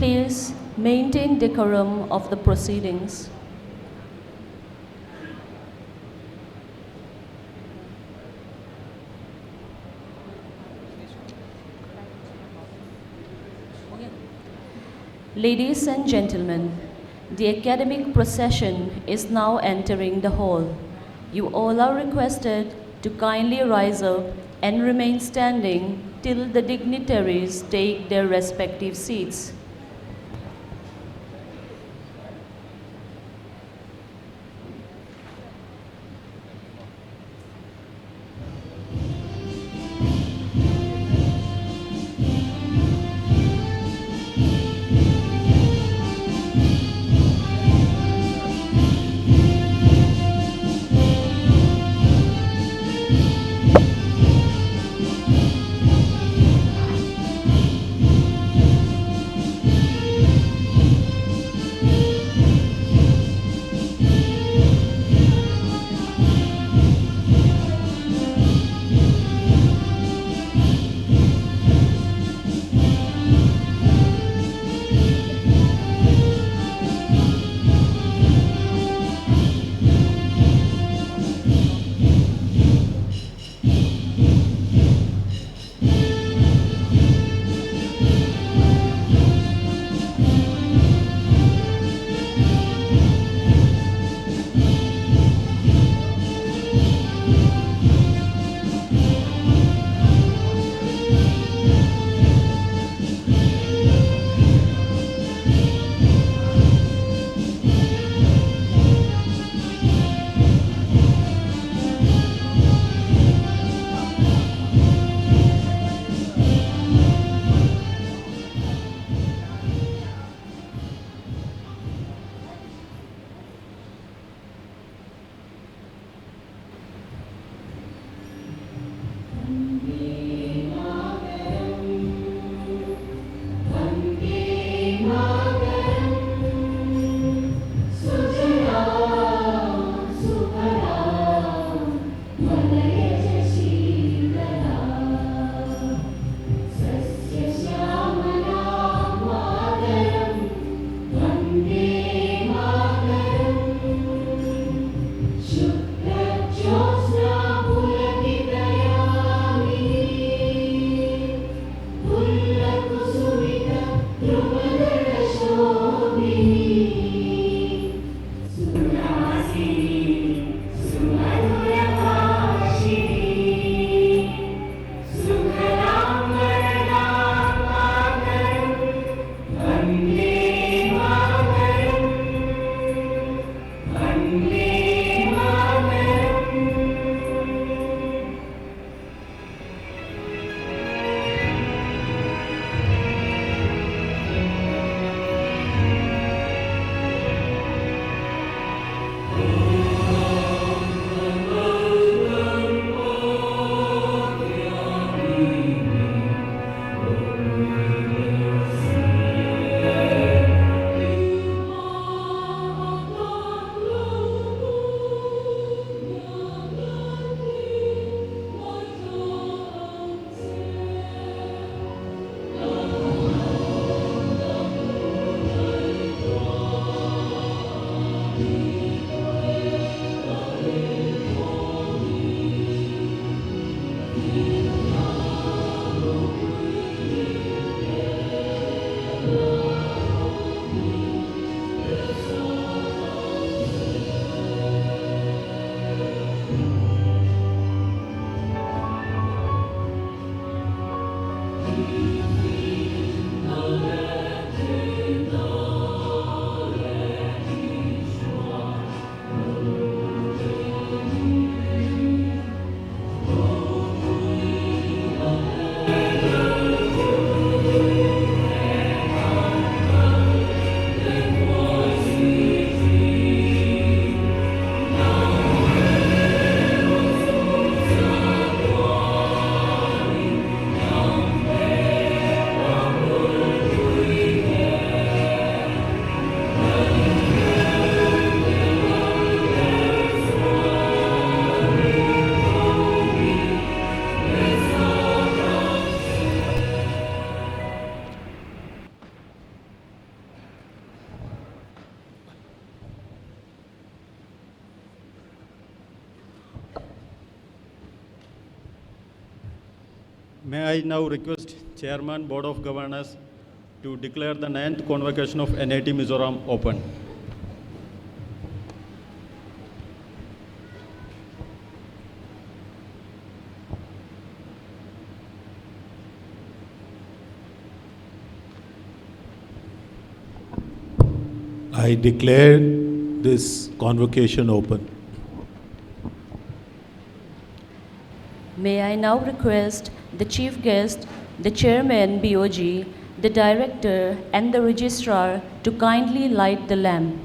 Please maintain decorum of the proceedings. Ladies and gentlemen, the academic procession is now entering the hall. You all are requested to kindly rise up and remain standing till the dignitaries take their respective seats. May I now request Chairman Board of Governors to declare the 9th Convocation of NIT Mizoram open. I declare this convocation open. May I now request the Chief Guest, the Chairman BOG, the Director and the Registrar to kindly light the lamp.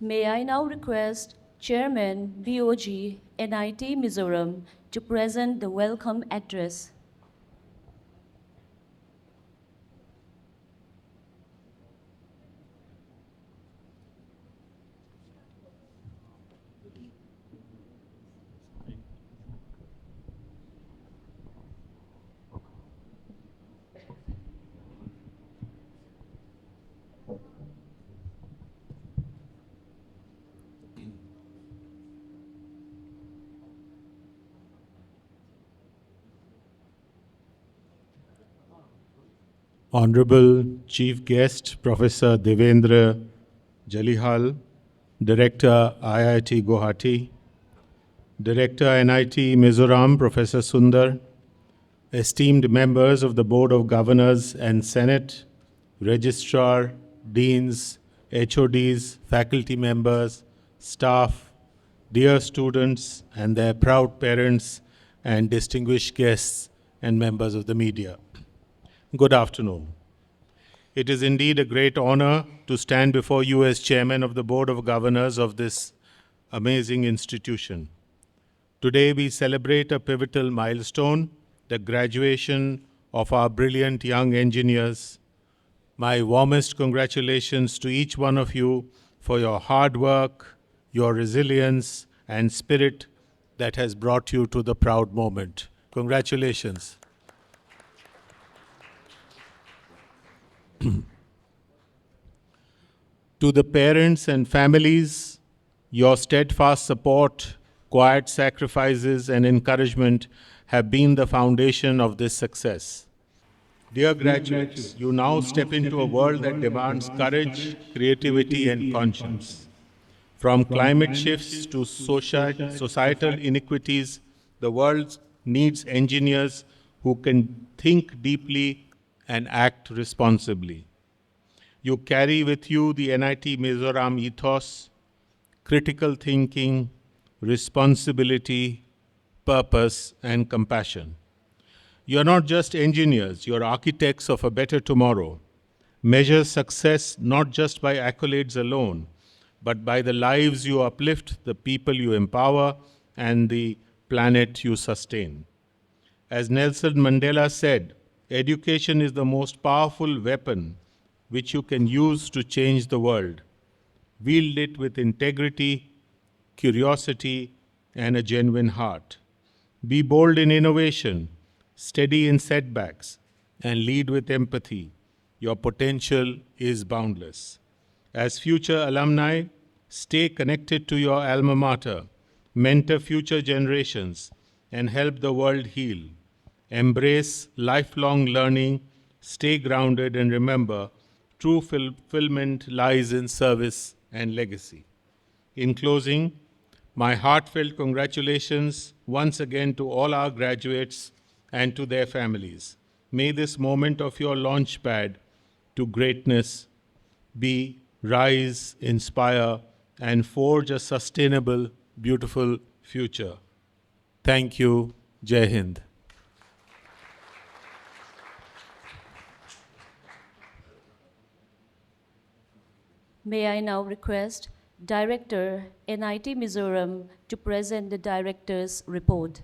May I now request Chairman BOG NIT Mizoram to present the welcome address. Honorable Chief Guest, Professor Devendra Jalihal, Director IIT Guwahati, Director NIT Mizoram, Professor Sundar, esteemed members of the Board of Governors and Senate, Registrar, Deans, HODs, faculty members, staff, dear students and their proud parents, and distinguished guests and members of the media. Good afternoon. It is indeed a great honor to stand before you as Chairman of the Board of Governors of this amazing institution. Today we celebrate a pivotal milestone, the graduation of our brilliant young engineers. My warmest congratulations to each one of you for your hard work, your resilience, and spirit that has brought you to the proud moment. Congratulations. To the parents and families, your steadfast support, quiet sacrifices, and encouragement have been the foundation of this success. Dear graduates, you now step into a world that demands courage, creativity, and conscience. From climate shifts to societal inequities, the world needs engineers who can think deeply and act responsibly. You carry with you the NIT Mizoram ethos, critical thinking, responsibility, purpose, and compassion. You're not just engineers, you're architects of a better tomorrow. Measure success not just by accolades alone, but by the lives you uplift, the people you empower, and the planet you sustain. As Nelson Mandela said, education is the most powerful weapon which you can use to change the world. Wield it with integrity, curiosity, and a genuine heart. Be bold in innovation, steady in setbacks, and lead with empathy. Your potential is boundless. As future alumni, stay connected to your alma mater, mentor future generations, and help the world heal. Embrace lifelong learning, stay grounded, and remember, true fulfillment lies in service and legacy. In closing, my heartfelt congratulations once again to all our graduates and to their families. May this moment of your launchpad to greatness rise, inspire, and forge a sustainable, beautiful future. Thank you. Jai Hind. May I now request Director, NIT Mizoram, to present the Director's report.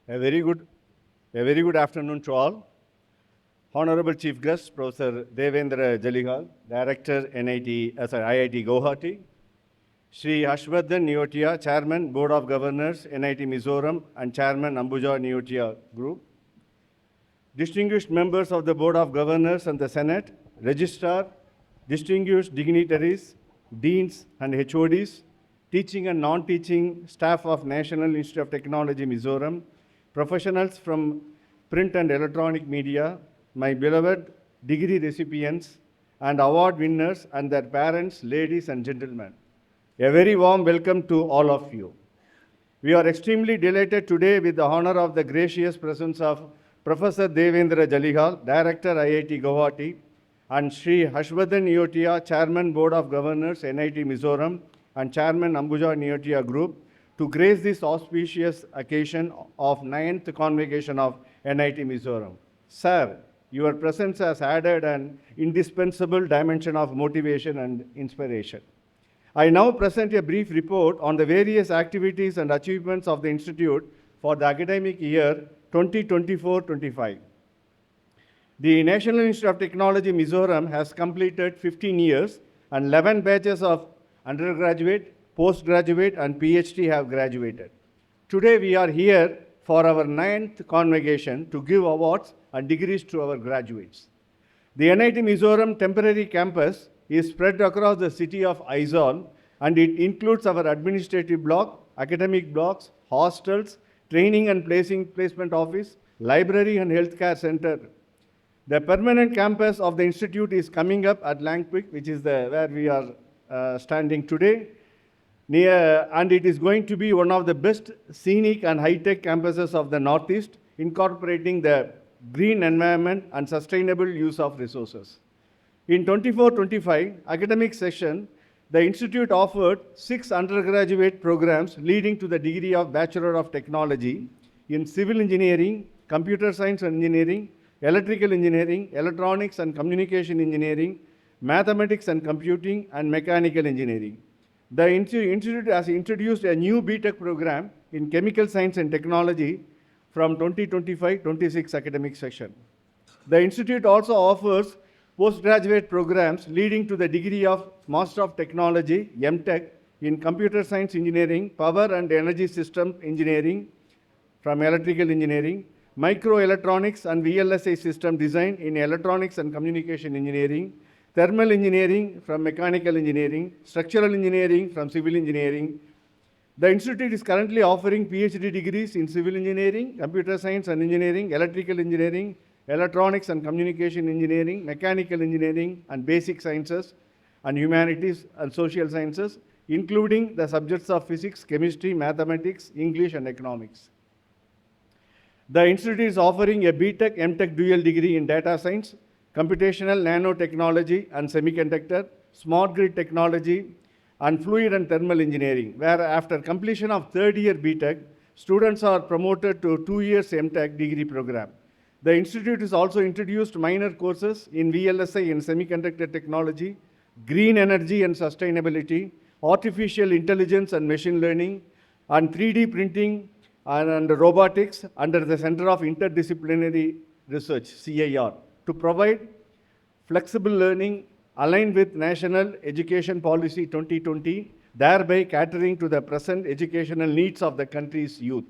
A very good afternoon to all. Honorable Chief Guest, Professor Devendra Jalihal, Director, IIT Guwahati, Shri Harshvardhan Neotia, Chairman, Board of Governors, NIT Mizoram, and Chairman, Ambuja Neotia Group, distinguished members of the Board of Governors and the Senate, Registrar, distinguished dignitaries, deans and HODs, teaching and non-teaching staff of National Institute of Technology, Mizoram, professionals from print and electronic media, my beloved degree recipients and award winners and their parents, ladies and gentlemen. A very warm welcome to all of you. We are extremely delighted today with the honor of the gracious presence of Professor Devendra Jalihal, Director, IIT Guwahati, and Shri Harshvardhan Neotia, Chairman, Board of Governors, NIT Mizoram, and Chairman, Ambuja Neotia Group, to grace this auspicious occasion of 9th Convocation of NIT Mizoram. Sir, your presence has added an indispensable dimension of motivation and inspiration. I now present a brief report on the various activities and achievements of the Institute for the academic year 2024-25. The National Institute of Technology Mizoram has completed 15 years and 11 batches of undergraduate, postgraduate and PhD have graduated. Today we are here for our 9th convocation to give awards and degrees to our graduates. The NIT Mizoram temporary campus is spread across the city of Aizawl and it includes our administrative block, academic blocks, hostels, training and placement office, library and healthcare center. The permanent campus of the institute is coming up at Langquick, which is where we are standing today, and it is going to be one of the best scenic and high-tech campuses of the Northeast, incorporating the green environment and sustainable use of resources. In 24-25 academic session, the institute offered 6 undergraduate programs leading to the degree of Bachelor of Technology in Civil Engineering, Computer Science and Engineering, Electrical Engineering, Electronics and Communication Engineering, Mathematics and Computing, and Mechanical Engineering. The institute has introduced a new BTech program in Chemical Science and Technology from 2025-26 academic session. The institute also offers postgraduate programs leading to the degree of Master of Technology, MTech, in Computer Science Engineering, Power and Energy System Engineering from Electrical Engineering, Microelectronics and VLSI System Design in Electronics and Communication Engineering, Thermal Engineering from Mechanical Engineering, Structural Engineering from Civil Engineering. The institute is currently offering PhD degrees in Civil Engineering, Computer Science and Engineering, Electrical Engineering, Electronics and Communication Engineering, Mechanical Engineering, and Basic Sciences, and humanities and social sciences, including the subjects of physics, chemistry, mathematics, English, and economics. The institute is offering a BTech, MTech dual degree in data science, computational nanotechnology and semiconductor, smart grid technology, and fluid and thermal engineering, where after completion of third year BTech, students are promoted to 2 years MTech degree program. The institute has also introduced minor courses in VLSI and semiconductor technology, green energy and sustainability, artificial intelligence and machine learning, and 3D printing and robotics under the Center of Interdisciplinary Research, CIR, to provide flexible learning aligned with National Education Policy 2020, thereby catering to the present educational needs of the country's youth.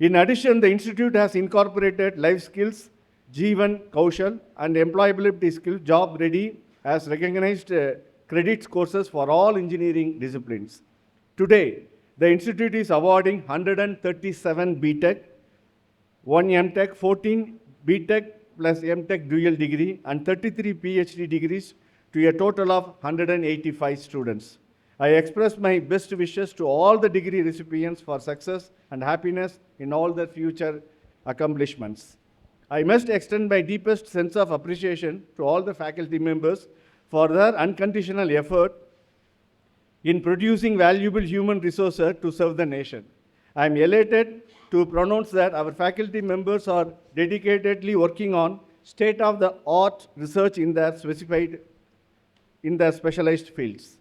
In addition, the institute has incorporated life skills, Jeevan Kaushal, and employability skills, job ready, as recognized credits courses for all engineering disciplines. Today, the institute is awarding 137 BTech, 1 MTech, 14 BTech plus MTech dual degree, and 33 PhD degrees to a total of 185 students. I express my best wishes to all the degree recipients for success and happiness in all their future accomplishments. I must extend my deepest sense of appreciation to all the faculty members for their unconditional effort in producing valuable human resources to serve the nation. I am elated to pronounce that our faculty members are dedicatedly working on state-of-the-art research in their specialized fields.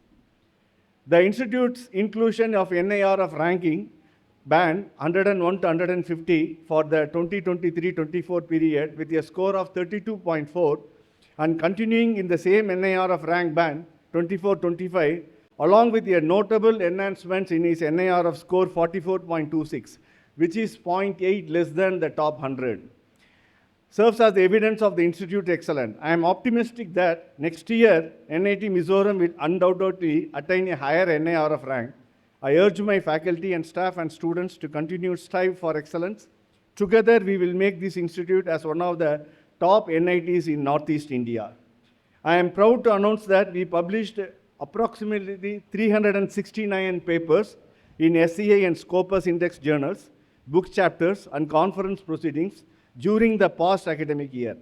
The Institute's inclusion of NIRF ranking band 101 to 150 for the 2023-24 period with a score of 32.4 and continuing in the same NIRF rank band 24-25, along with a notable enhancements in his NIRF score 44.26, which is 0.8 less than the top 100, serves as the evidence of the Institute's excellence. I am optimistic that next year, NIT Mizoram will undoubtedly attain a higher NIRF rank. I urge my faculty and staff and students to continue to strive for excellence. Together, we will make this institute as one of the top NITs in Northeast India. I am proud to announce that we published approximately 369 papers in SCI and Scopus Index journals, book chapters, and conference proceedings during the past academic year,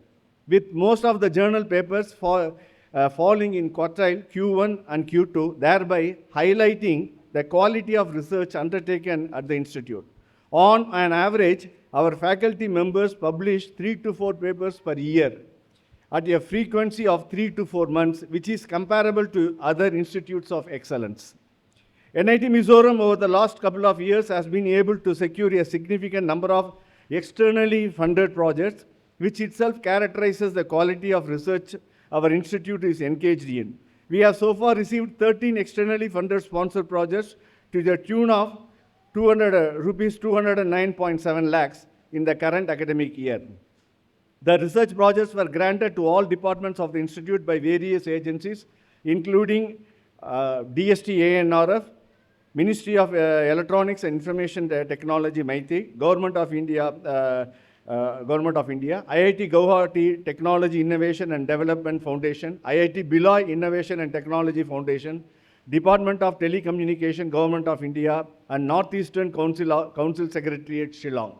with most of the journal papers falling in quartile Q1 and Q2, thereby highlighting the quality of research undertaken at the Institute. On an average, our faculty members publish 3 to 4 papers per year at a frequency of 3 to 4 months, which is comparable to other institutes of excellence. NIT Mizoram over the last couple of years has been able to secure a significant number of externally funded projects, which itself characterizes the quality of research our institute is engaged in. We have so far received 13 externally funded sponsored projects to the tune of rupees 209.7 lakhs in the current academic year. The research projects were granted to all departments of the institute by various agencies, including DST ANRF, Ministry of Electronics and Information Technology, MIT, Government of India, IIT Guwahati Technology Innovation and Development Foundation, IIT Billoi Innovation and Technology Foundation, Department of Telecommunication, Government of India, and Northeastern Council Secretariat, Shillong.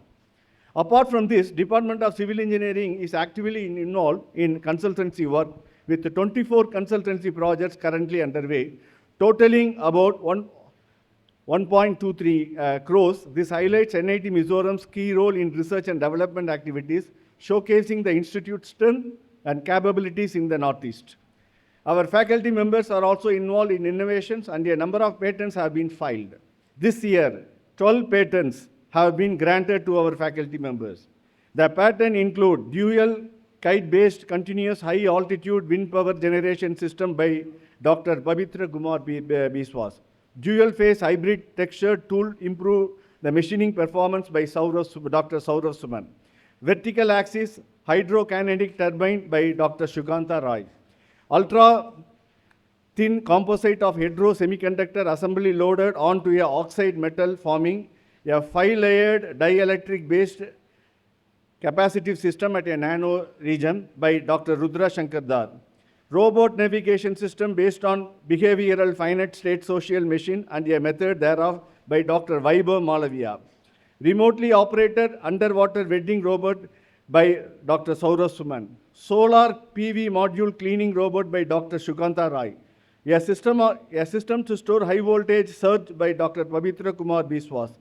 Apart from this, Department of Civil Engineering is actively involved in consultancy work with 24 consultancy projects currently underway, totaling about 1.23 crores. This highlights NIT Mizoram's key role in research and development activities, showcasing the institute's strength and capabilities in the Northeast. Our faculty members are also involved in innovations, and a number of patents have been filed. This year, 12 patents have been granted to our faculty members. The patents include dual kite-based continuous high-altitude wind power generation system by Dr. Pavitra Kumar Biswas. Dual-phase hybrid texture tool improve the machining performance by Dr. Saurav Suman. Vertical axis hydrokinetic turbine by Dr. Shuganta Roy. Ultra thin composite of hetero semiconductor assembly loaded onto a oxide metal forming a 5-layered dielectric based capacitive system at a nano region by Dr. Rudra Shankar Dar. robot navigation system based on behavioral finite state social machine and a method thereof by Dr. Vaibhav Malaviya. Remotely operated underwater wedding robot by Dr. Saurav Suman. Solar PV module cleaning robot by Dr. Shukanta Rai. A system to store high voltage surge by Dr. Pavitra Kumar Biswas.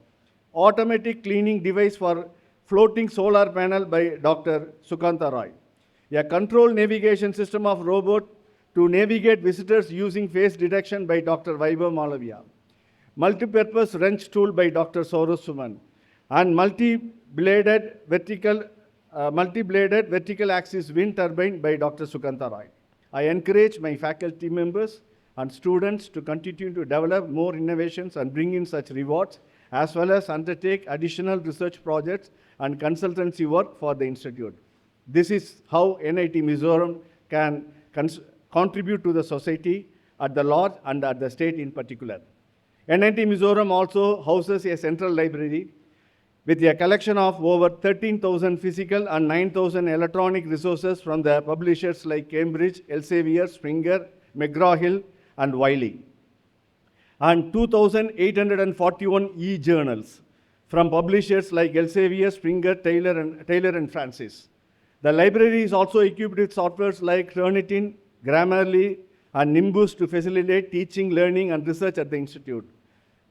Automatic cleaning device for floating solar panel by Dr. Sukanta Rai. A control navigation system of robot to navigate visitors using face detection by Dr. Vaibhav Malaviya. Multi-purpose wrench tool by Dr. Saurav Suman. And multi-bladed vertical axis wind turbine by Dr. Sukanta Rai. I encourage my faculty members and students to continue to develop more innovations and bring in such rewards, as well as undertake additional research projects and consultancy work for the institute. This is how NIT Mizoram can contribute to the society at the large and at the state in particular. NIT Mizoram also houses a central library with a collection of over 13,000 physical and 9,000 electronic resources from the publishers like Cambridge, Elsevier, Springer, McGraw-Hill, and Wiley, and 2,841 e-journals from publishers like Elsevier, Springer, Taylor and Francis. The library is also equipped with softwares like Turnitin, Grammarly, and Nimbus to facilitate teaching, learning, and research at the institute.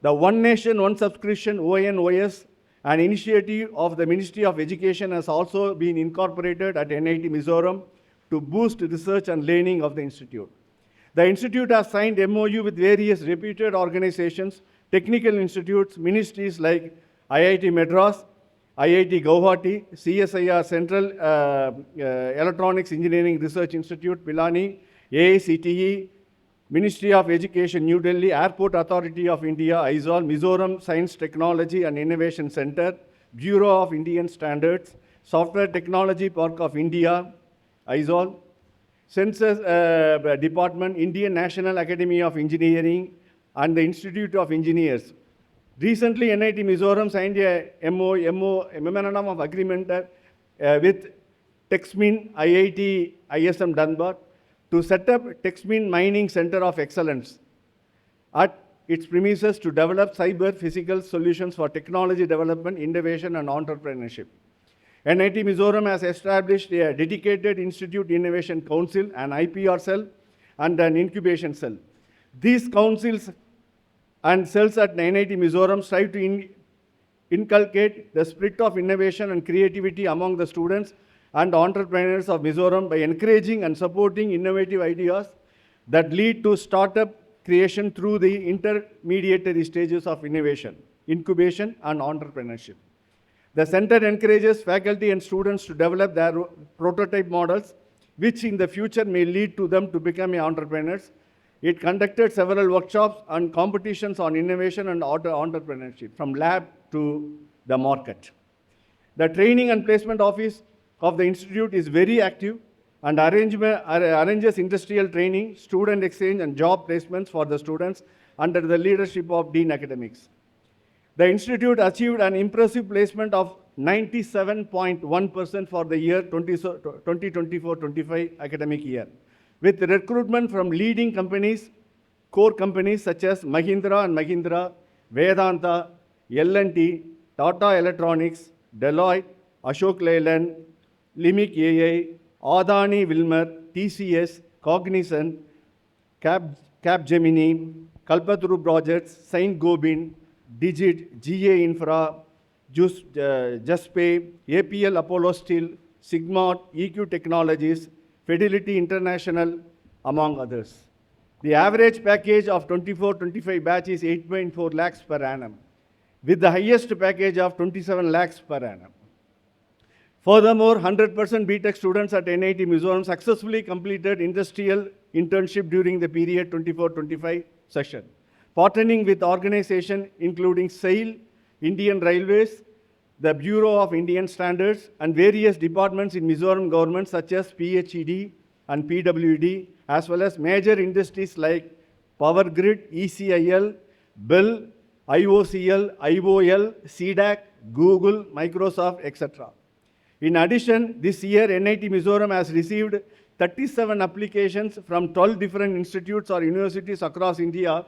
The One Nation, One Subscription ONOS, an initiative of the Ministry of Education, has also been incorporated at NIT Mizoram to boost research and learning of the institute. The institute has signed MOU with various reputed organizations, technical institutes, ministries like IIT Madras, IIT Guwahati, CSIR Central Electronics Engineering Research Institute, Pilani, AICTE, Ministry of Education, New Delhi, Airport Authority of India, Aizawl, Mizoram Science, Technology and Innovation Center, Bureau of Indian Standards, Software Technology Park of India, Aizawl, Census Department, Indian National Academy of Engineering, and the Institute of Engineers. Recently, NIT Mizoram signed a memorandum of agreement with TechSmin IIT ISM Dunbar to set up TechSmin Mining Center of Excellence at its premises to develop cyber-physical solutions for technology development, innovation, and entrepreneurship. NIT Mizoram has established a dedicated Institute Innovation Council, an IPR cell, and an incubation cell. These councils and cells at NIT Mizoram strive to inculcate the spirit of innovation and creativity among the students and entrepreneurs of Mizoram by encouraging and supporting innovative ideas that lead to startup creation through the intermediary stages of innovation, incubation, and entrepreneurship. The center encourages faculty and students to develop their prototype models, which in the future may lead to them to become entrepreneurs. It conducted several workshops and competitions on innovation and entrepreneurship, from lab to the market. The training and placement office of the institute is very active and arranges industrial training, student exchange, and job placements for the students under the leadership of Dean Academics. The institute achieved an impressive placement of 97.1% for the year 2024-25 academic year, with recruitment from leading companies, core companies such as Mahindra and Mahindra, Vedanta, L&T, Tata Electronics, Deloitte, Ashok Leyland, Limic AI, Adani Wilmar, TCS, Cognizant, Capgemini, Kalpataru Projects, Saint Gobain, Digit, GA Infra, Juspay, APL Apollo Steel, Sigma, EQ Technologies, Fidelity International, among others. The average package of 24-25 batch is 8.4 lakhs per annum, with the highest package of 27 lakhs per annum. Furthermore, 100% BTech students at NIT Mizoram successfully completed industrial internship during the period 24-25 session, partnering with organizations including SAIL, Indian Railways, the Bureau of Indian Standards, and various departments in Mizoram government such as PHED and PWD, as well as major industries like Power Grid, ECIL, Bell, IOCL, IOL, CDAC, Google, Microsoft, etc. In addition, this year NIT Mizoram has received 37 applications from 12 different institutes or universities across India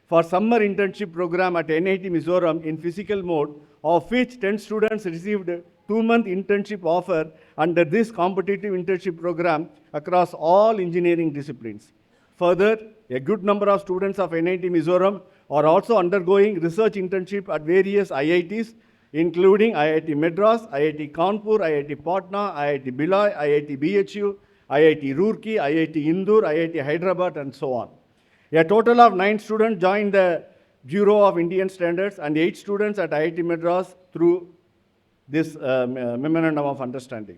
for summer internship program at NIT Mizoram in physical mode, of which 10 students received 2-month internship offer under this competitive internship program across all engineering disciplines. Further, a good number of students of NIT Mizoram are also undergoing research internship at various IITs, including IIT Madras, IIT Kanpur, IIT Patna, IIT Bhilai, IIT BHU, IIT Roorkee, IIT Indore, IIT Hyderabad, and so on. A total of 9 students joined the Bureau of Indian Standards and 8 students at IIT Madras through this Memorandum of Understanding.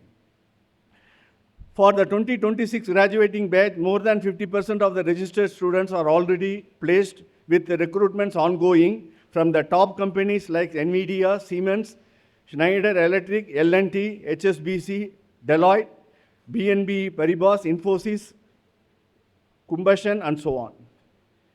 For the 2026 graduating batch, more than 50% of the registered students are already placed, with the recruitments ongoing from the top companies like NVIDIA, Siemens, Schneider Electric, L&T, HSBC, Deloitte, BNB Paribas, Infosys, Combustion, and so on.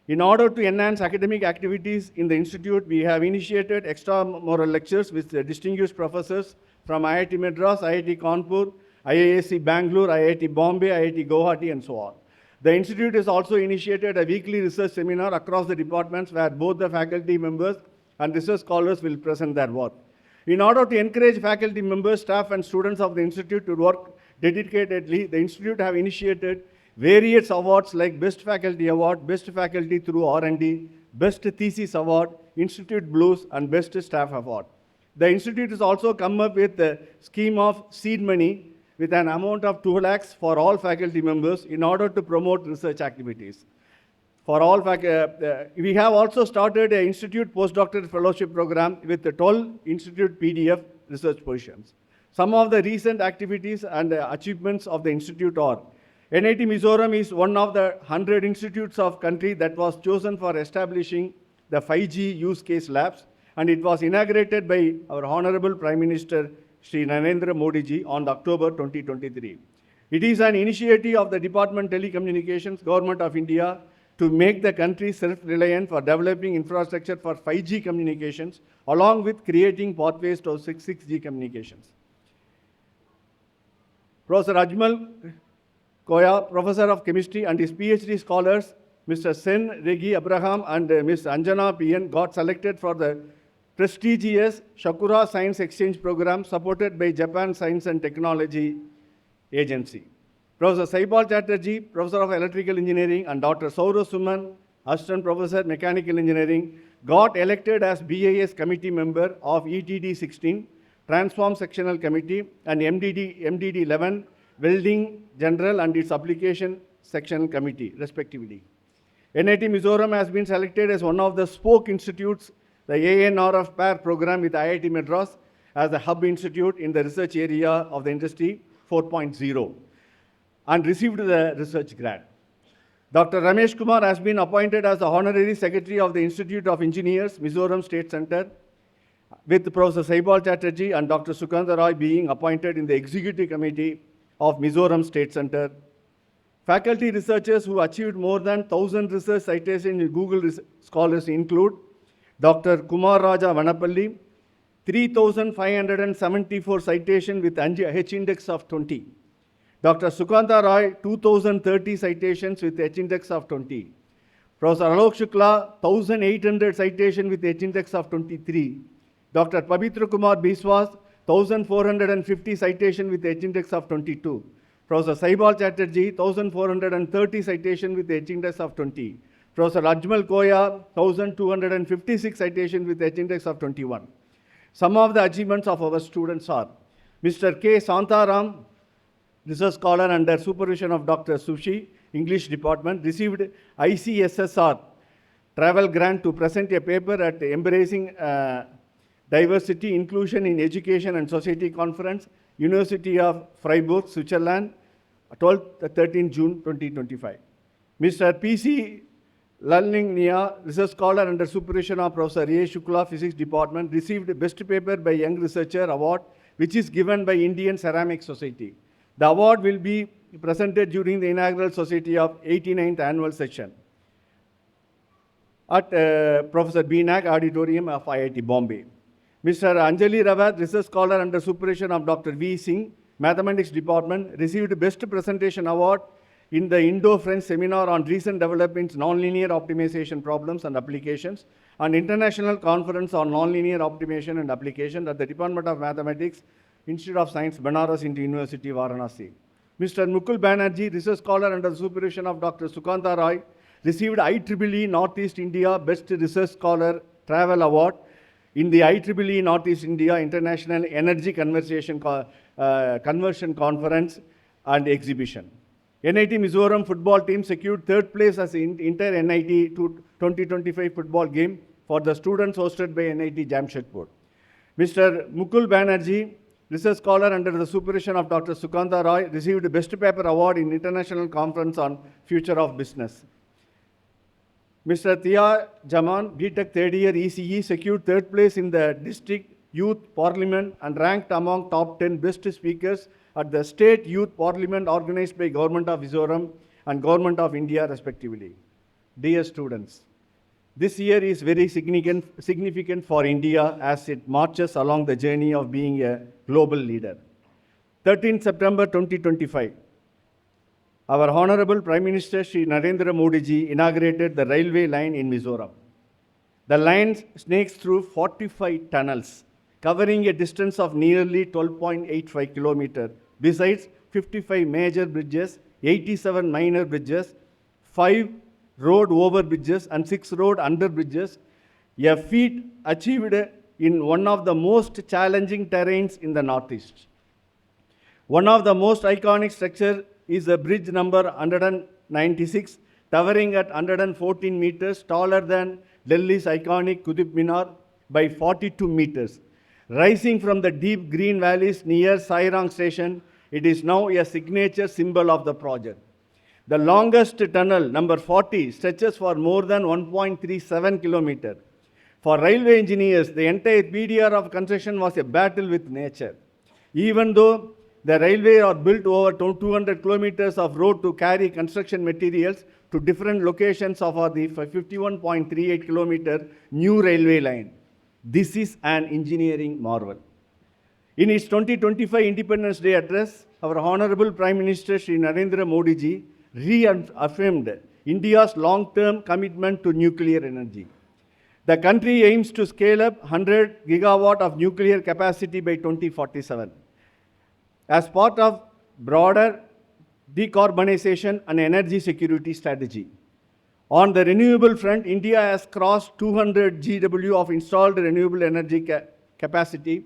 In order to enhance academic activities in the institute, we have initiated extramural lectures with distinguished professors from IIT Madras, IIT Kanpur, IISc Bangalore, IIT Bombay, IIT Guwahati, and so on. The institute has also initiated a weekly research seminar across the departments where both the faculty members and research scholars will present their work. In order to encourage faculty members, staff, and students of the institute to work dedicatedly, the institute have initiated various awards like Best Faculty Award, Best Faculty through R&D, Best Thesis Award, Institute Blues, and Best Staff Award. The institute has also come up with a scheme of seed money with an amount of 2 lakhs for all faculty members in order to promote research activities. For all we have also started an institute postdoctoral fellowship program with the 12 institute PDF research positions. Some of the recent activities and achievements of the institute are: NIT Mizoram is one of the 100 institutes of country that was chosen for establishing the 5G use case labs, and it was inaugurated by our Honorable Prime Minister Shri Narendra Modi ji on October 2023. It is an initiative of the Department of Telecommunications, Government of India, to make the country self-reliant for developing infrastructure for 5G communications, along with creating pathways to 6G communications. Professor Ajmal Koya, Professor of Chemistry, and his PhD scholars, Mr. Sen Regi Abraham and Ms. Anjana PN, got selected for the prestigious Shakura Science Exchange Program supported by Japan Science and Technology Agency. Professor Saibal Chatterjee, Professor of Electrical Engineering, and Dr. Saurabh Suman, Assistant Professor Mechanical Engineering, got elected as BIS Committee Member of ETD 16, Transform Sectional Committee, and MDD 11, Welding General and its Application Section Committee, respectively. NIT Mizoram has been selected as one of the spoke institutes, the ANRF pair program with IIT Madras as the hub institute in the research area of the Industry 4.0, and received the research grant. Dr. Ramesh Kumar has been appointed as the Honorary Secretary of the Institute of Engineers, Mizoram State Center, with Professor Saibal Chatterjee and Dr. Sukanta Roy being appointed in the Executive Committee of Mizoram State Center. Faculty researchers who achieved more than 1,000 research citations in Google Scholars include Dr. Kumar Raja Vanapalli, 3,574 citations with H index of 20. Dr. Sukanta Roy, 2,030 citations with H index of 20. Professor Alok Shukla, 1,800 citations with H index of 23. Dr. Pabitra Kumar Biswas, 1,450 citations with H index of 22. Professor Saibal Chatterjee, 1,430 citations with H index of 20. Professor Ajmal Koya, 1,256 citations with H index of 21. Some of the achievements of our students are: Mr. K. Santaram, research scholar under supervision of Dr. Sushi, English Department, received ICSSR travel grant to present a paper at the Embracing Diversity, Inclusion in Education and Society Conference, University of Freiburg, Switzerland, 12-13 June 2025. Mr. P.C. Lalning research scholar under supervision of Professor A. Shukla, Physics Department, received Best Paper by Young Researcher Award, which is given by Indian Ceramic Society. The award will be presented during the inaugural Society of 89th Annual Session at Professor B. Nag Auditorium of IIT Bombay. Mr. Anjali Rawat, research scholar under supervision of Dr. V. Singh, Mathematics Department, received Best Presentation Award in the Indo-French Seminar on Recent Developments, Nonlinear Optimization Problems and Applications, and International Conference on Nonlinear Optimization and Application at the Department of Mathematics, Institute of Science, Banaras Hindu University, Varanasi. Mr. Mukul Banerjee, Research Scholar under the supervision of Dr. Sukanta Roy, received IEEE Northeast India Best Research Scholar Travel Award in the IEEE Northeast India International Energy Conversion Conference and Exhibition. NIT Mizoram football team secured third place as Inter NIT 2025 football game for the students hosted by NIT Jamshedpur. Mr. Mukul Banerjee, Research Scholar under the supervision of Dr. Sukanta Roy, received the Best Paper Award in International Conference on Future of Business. Mr. Tia Jaman, BTech third year ECE, secured third place in the District Youth Parliament and ranked among top 10 best speakers at the State Youth Parliament organized by Government of Mizoram and Government of India respectively. Dear students, this year is very significant for India as it marches along the journey of being a global leader. 13 September 2025, our Honorable Prime Minister Shri Narendra Modi ji inaugurated the railway line in Mizoram. The line snakes through 45 tunnels, covering a distance of nearly 12.85 kilometers, besides 55 major bridges, 87 minor bridges, 5 road over bridges and 6 road under bridges, a feat achieved in one of the most challenging terrains in the Northeast. One of the most iconic structures is the bridge number 196, towering at 114 meters, taller than Delhi's iconic Qutub Minar by 42 meters. Rising from the deep green valleys near Sairang station, it is now a signature symbol of the project. The longest tunnel, number 40, stretches for more than 1.37 kilometers. For railway engineers, the entire period of construction was a battle with nature. Even though the railway are built over 200 kilometers of road to carry construction materials to different locations of the 51.38 kilometer new railway line. This is an engineering marvel. In his 2025 Independence Day address, our Honorable Prime Minister Shri Narendra Modi ji reaffirmed India's long-term commitment to nuclear energy. The country aims to scale up 100 gigawatt of nuclear capacity by 2047. As part of broader decarbonization and energy security strategy. On the renewable front, India has crossed 200 GW of installed renewable energy capacity,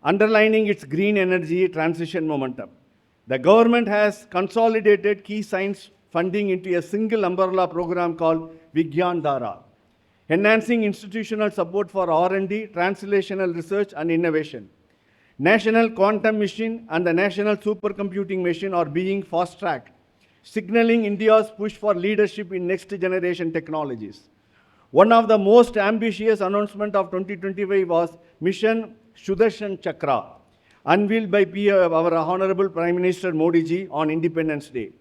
underlining its green energy transition momentum. The government has consolidated key science funding into a single umbrella program called Vigyan Dhara, enhancing institutional support for R&D, translational research and innovation. National Quantum Mission and the National Supercomputing Mission are being fast-tracked, signaling India's push for leadership in next-generation technologies. One of the most ambitious announcements of 2025 was Mission Sudarshan Chakra, unveiled by our Honorable Prime Minister Modi ji on Independence Day.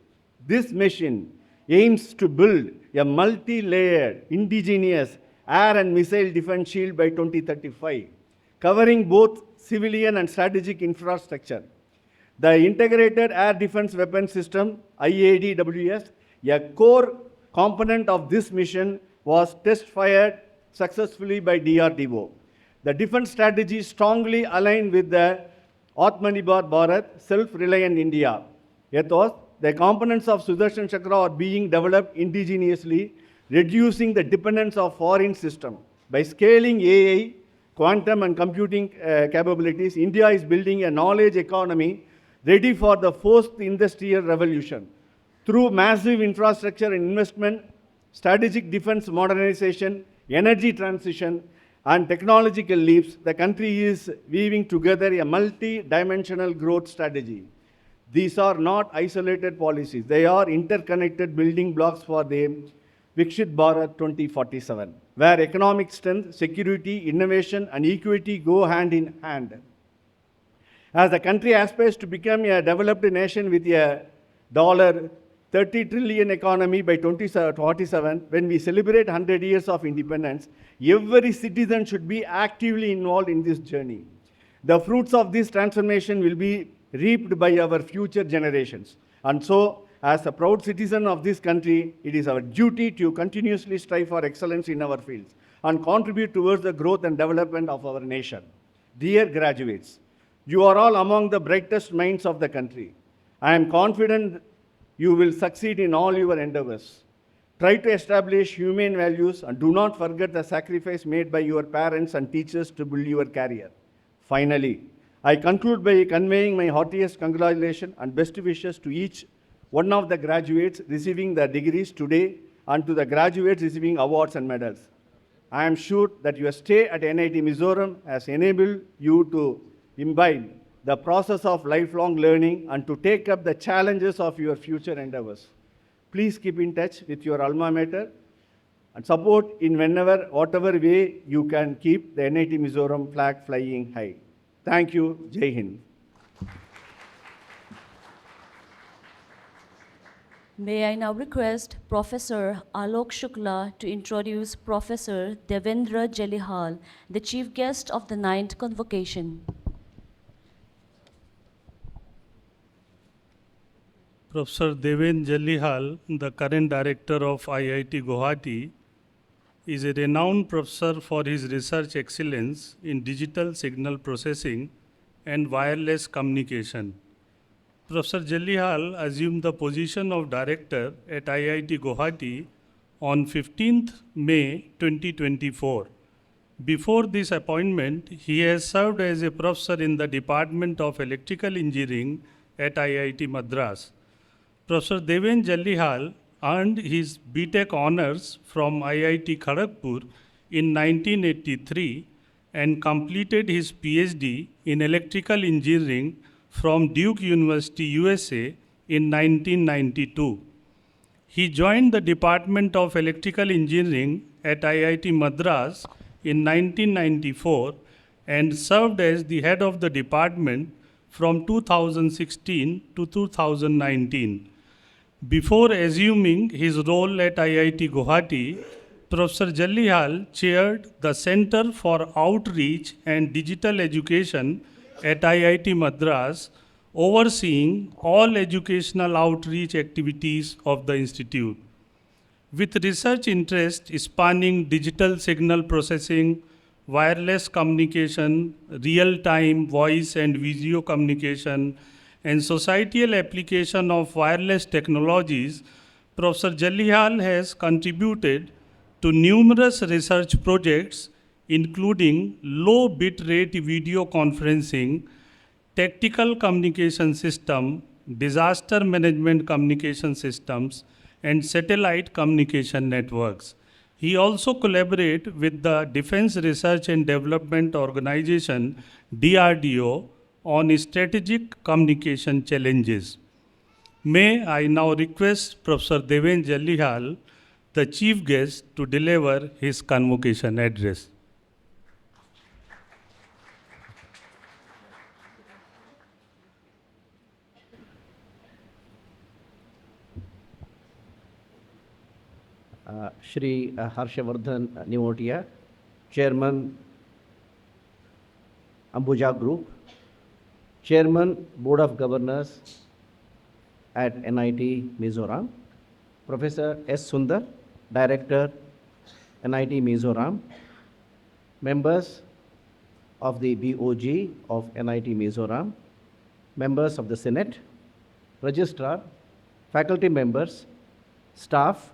This mission aims to build a multi-layered, indigenous air and missile defense shield by 2035, covering both civilian and strategic infrastructure. The Integrated Air Defense Weapons System, IADWS, a core component of this mission, was test-fired successfully by DRDO. The defense strategy strongly aligned with the Atmanirbhar Bharat, self-reliant India. Yet, the components of Sudarshan Chakra are being developed indigenously, reducing the dependence of foreign systems. By scaling AI, quantum and computing capabilities, India is building a knowledge economy ready for the fourth industrial revolution. Through massive infrastructure and investment, strategic defense modernization, energy transition, and technological leaps, the country is weaving together a multi-dimensional growth strategy. These are not isolated policies. They are interconnected building blocks for the Vikshit Bharat 2047, where economic strength, security, innovation, and equity go hand in hand. As the country aspires to become a developed nation with a $30 trillion economy by 2047, when we celebrate 100 years of independence, every citizen should be actively involved in this journey. The fruits of this transformation will be reaped by our future generations. And so, as a proud citizen of this country, it is our duty to continuously strive for excellence in our fields and contribute towards the growth and development of our nation. Dear graduates, you are all among the brightest minds of the country. I am confident you will succeed in all your endeavors. Try to establish humane values and do not forget the sacrifice made by your parents and teachers to build your career. Finally, I conclude by conveying my heartiest congratulations and best wishes to each one of the graduates receiving their degrees today and to the graduates receiving awards and medals. I am sure that your stay at NIT Mizoram has enabled you to imbibe the process of lifelong learning and to take up the challenges of your future endeavors. Please keep in touch with your alma mater and support in whatever way you can keep the NIT Mizoram flag flying high. Thank you. Jai Hind. May I now request Professor Alok Shukla to introduce Professor Devendra Jalihal, the chief guest of the 9th Convocation. Professor Devendra Jalihal, the current director of IIT Guwahati, is a renowned professor for his research excellence in digital signal processing and wireless communication. Professor Jalihal assumed the position of director at IIT Guwahati on 15th May 2024. Before this appointment, he has served as a professor in the Department of Electrical Engineering at IIT Madras. Professor Devendra Jalihal earned his B.Tech honors from IIT Kharagpur in 1983 and completed his PhD in Electrical Engineering from Duke University, USA in 1992. He joined the Department of Electrical Engineering at IIT Madras in 1994 and served as the head of the department from 2016 to 2019. Before assuming his role at IIT Guwahati, Professor Jalihal chaired the Center for Outreach and Digital Education at IIT Madras, overseeing all educational outreach activities of the institute. With research interests spanning digital signal processing, wireless communication, real-time voice and video communication, and societal application of wireless technologies, Professor Jalihal has contributed to numerous research projects including low bit rate video conferencing, tactical communication system, disaster management communication systems, and satellite communication networks. He also collaborates with the Defense Research and Development Organization, DRDO, on strategic communication challenges. May I now request Professor Devendra Jalihal, the chief guest, to deliver his convocation address. Shri Harshavardhan Nevotia, Chairman, Ambuja Group, Chairman, Board of Governors at NIT Mizoram, Professor S. Sundar, Director, NIT Mizoram, members of the BOG of NIT Mizoram, members of the Senate, Registrar, faculty members, staff,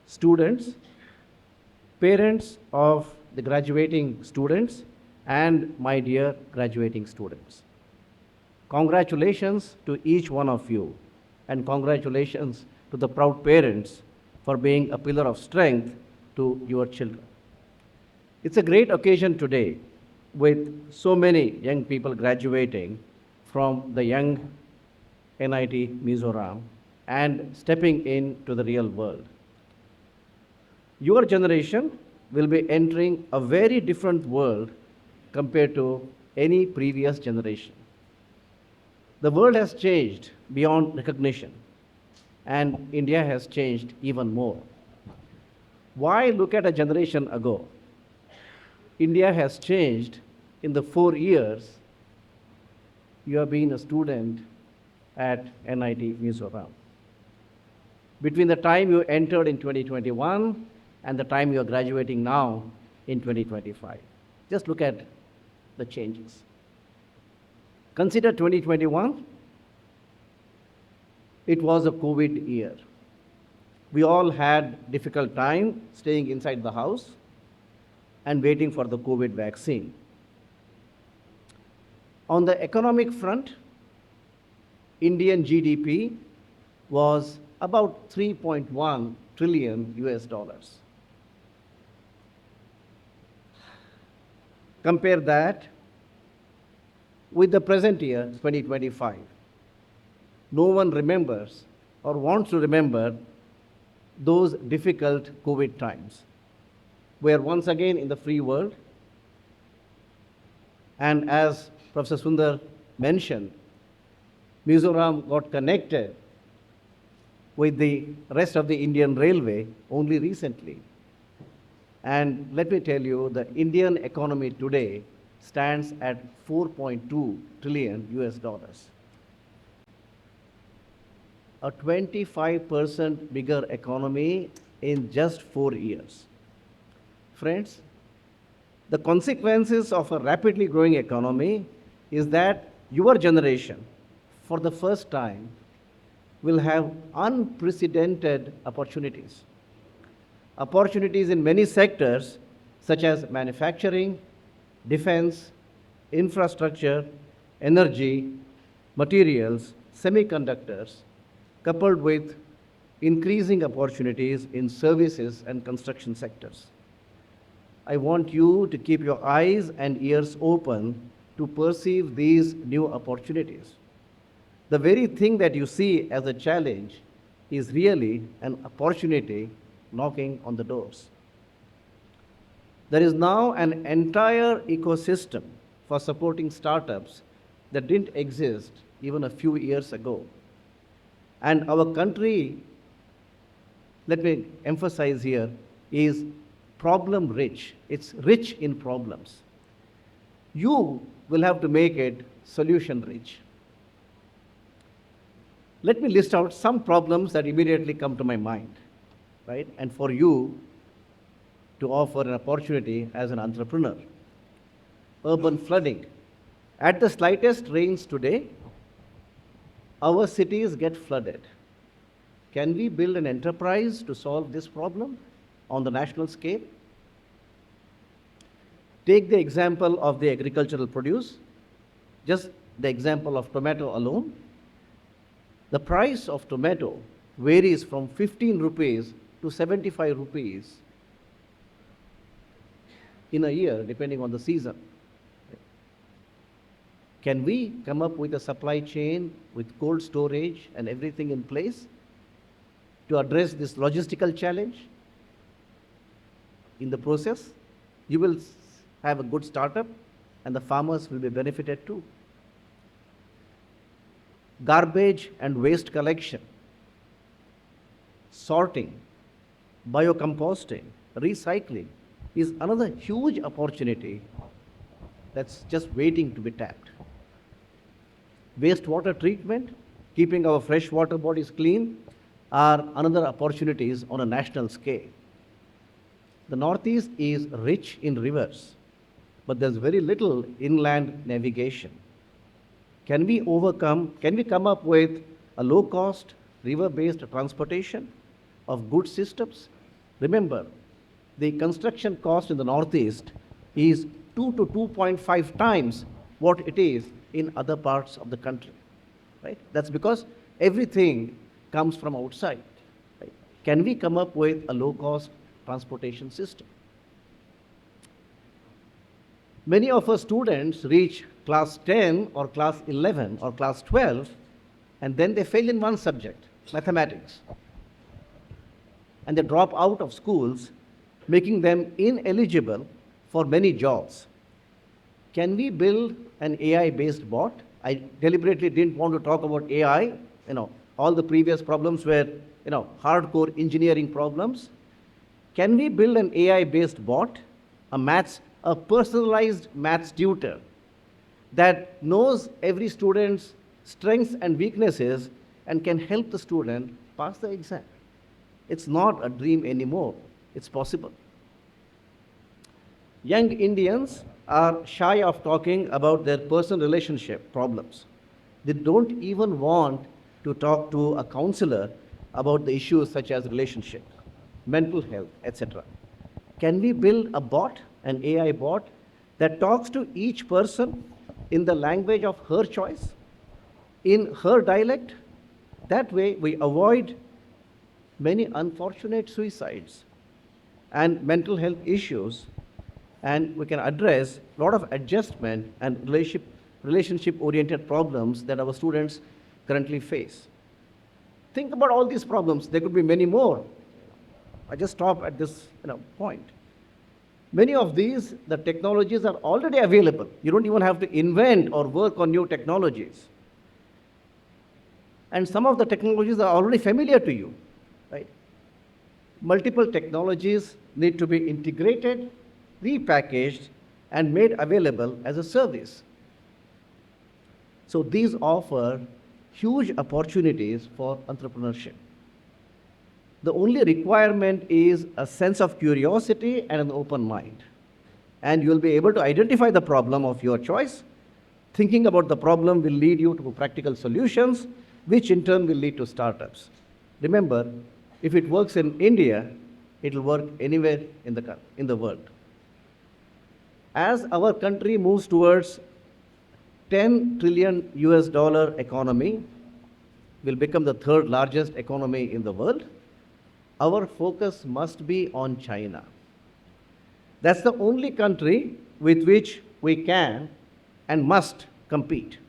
students, parents of the graduating students, and my dear graduating students. Congratulations to each one of you, and congratulations to the proud parents for being a pillar of strength to your children. It's a great occasion today with so many young people graduating from the young NIT Mizoram and stepping into the real world. Your generation will be entering a very different world compared to any previous generation. The world has changed beyond recognition, and India has changed even more. Why look at a generation ago? India has changed in the 4 years you have been a student at NIT Mizoram. Between the time you entered in 2021 and the time you are graduating now in 2025. Just look at the changes. Consider 2021. It was a COVID year. We all had difficult time staying inside the house and waiting for the COVID vaccine. On the economic front, Indian GDP was about 3.1 trillion US dollars. Compare that with the present year, 2025. No one remembers or wants to remember those difficult COVID times. We are once again in the free world. And as Professor Sundar mentioned, Mizoram got connected with the rest of the Indian Railway only recently. And let me tell you, the Indian economy today stands at 4.2 trillion US dollars. A 25% bigger economy in just 4 years. Friends, the consequences of a rapidly growing economy is that your generation, for the first time, will have unprecedented opportunities. Opportunities in many sectors, such as manufacturing, defense, infrastructure, energy, materials, semiconductors, coupled with increasing opportunities in services and construction sectors. I want you to keep your eyes and ears open to perceive these new opportunities. The very thing that you see as a challenge is really an opportunity knocking on the doors. There is now an entire ecosystem for supporting startups that didn't exist even a few years ago. And our country, let me emphasize here, is problem rich. It's rich in problems. You will have to make it solution rich. Let me list out some problems that immediately come to my mind, right? And for you to offer an opportunity as an entrepreneur. Urban flooding. At the slightest rains today, our cities get flooded. Can we build an enterprise to solve this problem on the national scale? Take the example of the agricultural produce, just the example of tomato alone. The price of tomato varies from 15 rupees to 75 rupees in a year, depending on the season. Can we come up with a supply chain with cold storage and everything in place to address this logistical challenge? In the process, you will have a good startup and the farmers will be benefited too. Garbage and waste collection, sorting, biocomposting, recycling is another huge opportunity that's just waiting to be tapped. Wastewater treatment, keeping our freshwater bodies clean, are another opportunities on a national scale. The Northeast is rich in rivers, but there's very little inland navigation. Can we come up with a low-cost, river-based transportation of goods systems? Remember, the construction cost in the Northeast is 2 to 2.5 times what it is in other parts of the country, right? That's because everything comes from outside, right? Can we come up with a low-cost transportation system? Many of our students reach class 10 or class 11 or class 12, and then they fail in one subject, mathematics. And they drop out of schools, making them ineligible for many jobs. Can we build an AI-based bot? I deliberately didn't want to talk about AI. All the previous problems were, hardcore engineering problems. Can we build an AI-based bot, a personalized maths tutor that knows every student's strengths and weaknesses and can help the student pass the exam. It's not a dream anymore, it's possible. Young Indians are shy of talking about their personal relationship problems. They don't even want to talk to a counselor about the issues such as relationships, mental health, etc. Can we build a bot, an AI bot, that talks to each person in the language of her choice, in her dialect? That way, we avoid many unfortunate suicides and mental health issues, and we can address a lot of adjustment and relationship-oriented problems that our students currently face. Think about all these problems. There could be many more. I just stop at this point. Many of these, the technologies are already available. You don't even have to invent or work on new technologies. And some of the technologies are already familiar to you, right? Multiple technologies need to be integrated, repackaged, and made available as a service. So these offer huge opportunities for entrepreneurship. The only requirement is a sense of curiosity and an open mind. And you'll be able to identify the problem of your choice. Thinking about the problem will lead you to practical solutions, which in turn will lead to startups. Remember, if it works in India, it will work anywhere in the world. As our country moves towards 10 trillion US dollar economy, will become the third largest economy in the world, our focus must be on China. That's the only country with which we can and must compete.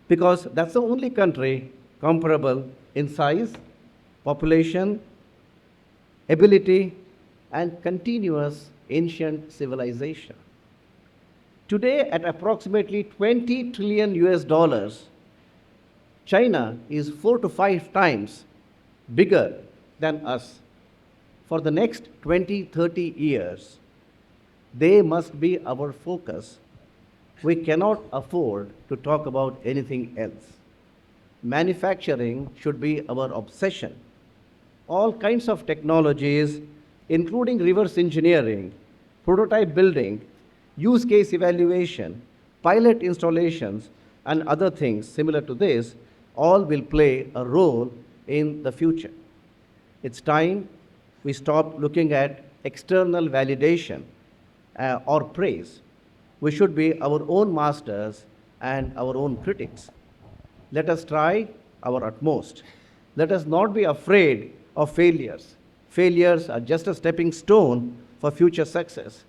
Because that's the only country comparable in size, population, ability, and continuous ancient civilization. Today, at approximately 20 trillion US dollars, China is 4 to 5 times bigger than us. For the next 20, 30 years, they must be our focus. We cannot afford to talk about anything else. Manufacturing should be our obsession. All kinds of technologies, including reverse engineering, prototype building, use case evaluation, pilot installations, and other things similar to this, all will play a role in the future. It's time we stop looking at external validation or praise. We should be our own masters and our own critics. Let us try our utmost. Let us not be afraid of failures. Failures are just a stepping stone for future success.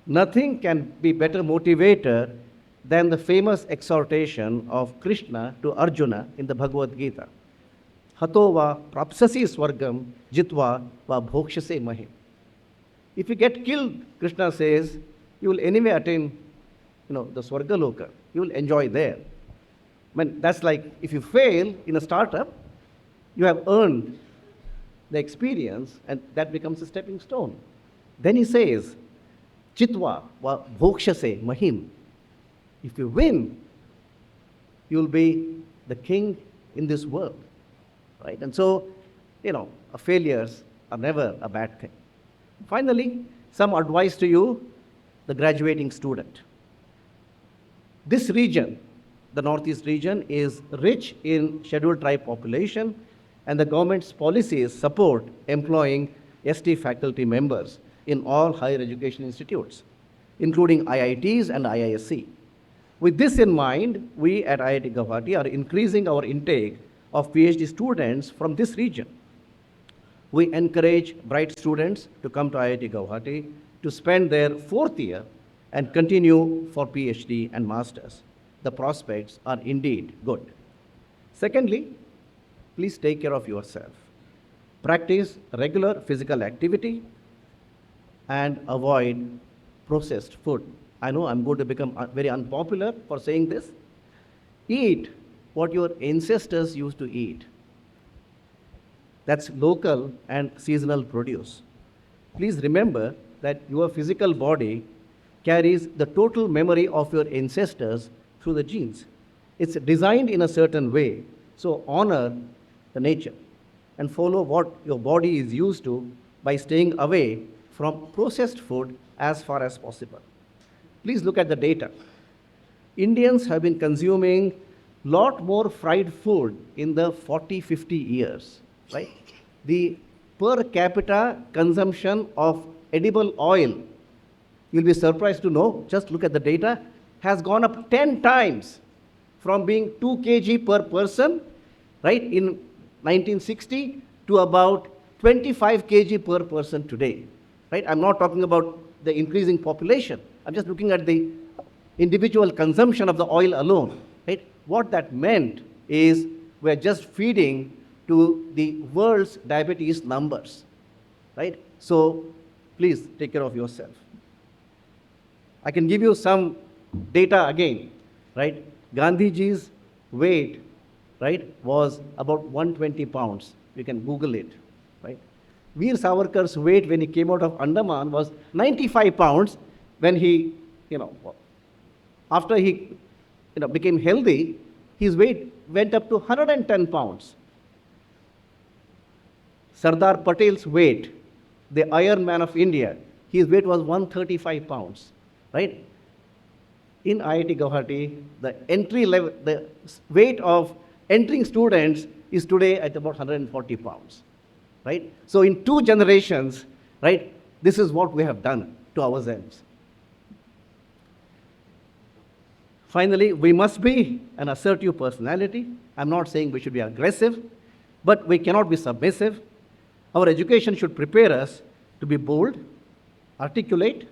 Nothing can be better motivator than the famous exhortation of Krishna to Arjuna in the Bhagavad Gita. Hato va prapsasi swargam jitva va bhokshase mahim. If you get killed, Krishna says, you will anyway attain the Swargaloka. You will enjoy there. That's like if you fail in a startup, you have earned the experience and that becomes a stepping stone. Then he says, Chitva va bhokshase mahim. If you win, you'll be the king in this world. Right? And so, failures are never a bad thing. Finally, some advice to you, the graduating student. This region, the Northeast region, is rich in scheduled tribe population, and the government's policies support employing ST faculty members in all higher education institutes, including IITs and IISc. With this in mind, we at IIT Guwahati are increasing our intake of PhD students from this region. We encourage bright students to come to IIT Guwahati to spend their 4th year and continue for PhD and masters. The prospects are indeed good. Secondly, please take care of yourself. Practice regular physical activity and avoid processed food. I know I'm going to become very unpopular for saying this. Eat what your ancestors used to eat. That's local and seasonal produce. Please remember that your physical body carries the total memory of your ancestors through the genes. It's designed in a certain way. So honor the nature and follow what your body is used to by staying away from processed food as far as possible. Please look at the data. Indians have been consuming lot more fried food in the 40, 50 years, right? The per capita consumption of edible oil, you'll be surprised to know, just look at the data, has gone up 10 times from being 2 kg per person, right, in 1960 to about 25 kg per person today, right? I'm not talking about the increasing population. I'm just looking at the individual consumption of the oil alone, right? What that meant is we're just feeding to the world's diabetes numbers, right? So please take care of yourself. I can give you some data again, right? Gandhiji's weight, right, was about 120 pounds. You can Google it, right? Veer Savarkar's weight when he came out of Andaman was 95 pounds when he, after he, became healthy, his weight went up to 110 pounds. Sardar Patel's weight, the Iron Man of India, his weight was 135 pounds, right? In IIT Guwahati, the entry level, the weight of entering students is today at about 140 pounds, right? So in 2 generations, right, this is what we have done to ourselves. Finally, we must be an assertive personality. I'm not saying we should be aggressive, but we cannot be submissive. Our education should prepare us to be bold, articulate,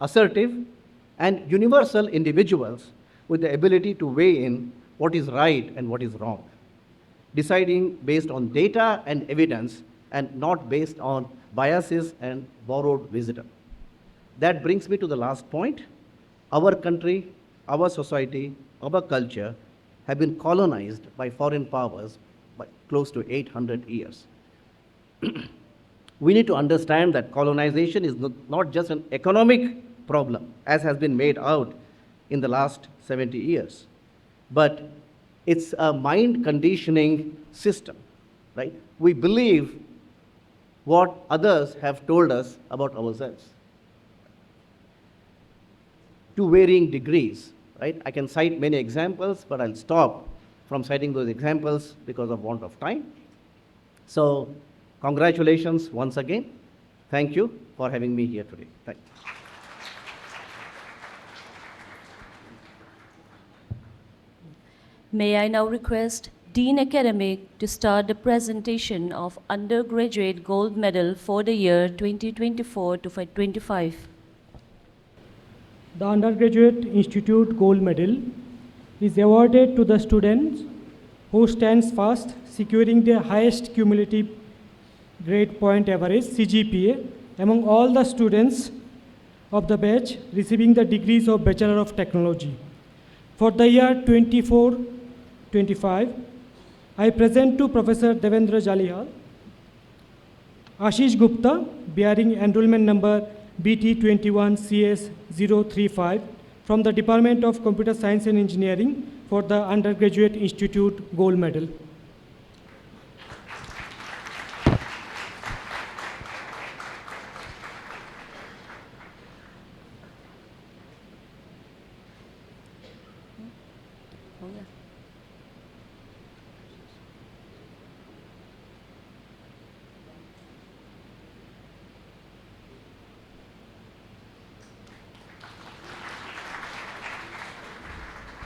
assertive, and universal individuals with the ability to weigh in what is right and what is wrong, deciding based on data and evidence and not based on biases and borrowed wisdom. That brings me to the last point. Our country, our society, our culture have been colonized by foreign powers by close to 800 years. We need to understand that colonization is not just an economic problem, as has been made out in the last 70 years, but it's a mind conditioning system, right? We believe what others have told us about ourselves to varying degrees, right? I can cite many examples, but I'll stop from citing those examples because of want of time. So, congratulations once again. Thank you for having me here today. Thank you. May I now request Dean Academic to start the presentation of undergraduate gold medal for the year 2024 to 25. The Undergraduate Institute Gold Medal is awarded to the students who stands first, securing the highest cumulative grade point average CGPA among all the students of the batch receiving the degrees of Bachelor of Technology. For the year 24-25, I present to Professor Devendra Jalihal, Ashish Gupta, bearing enrollment number BT21CS035 from the Department of Computer Science and Engineering for the Undergraduate Institute Gold Medal.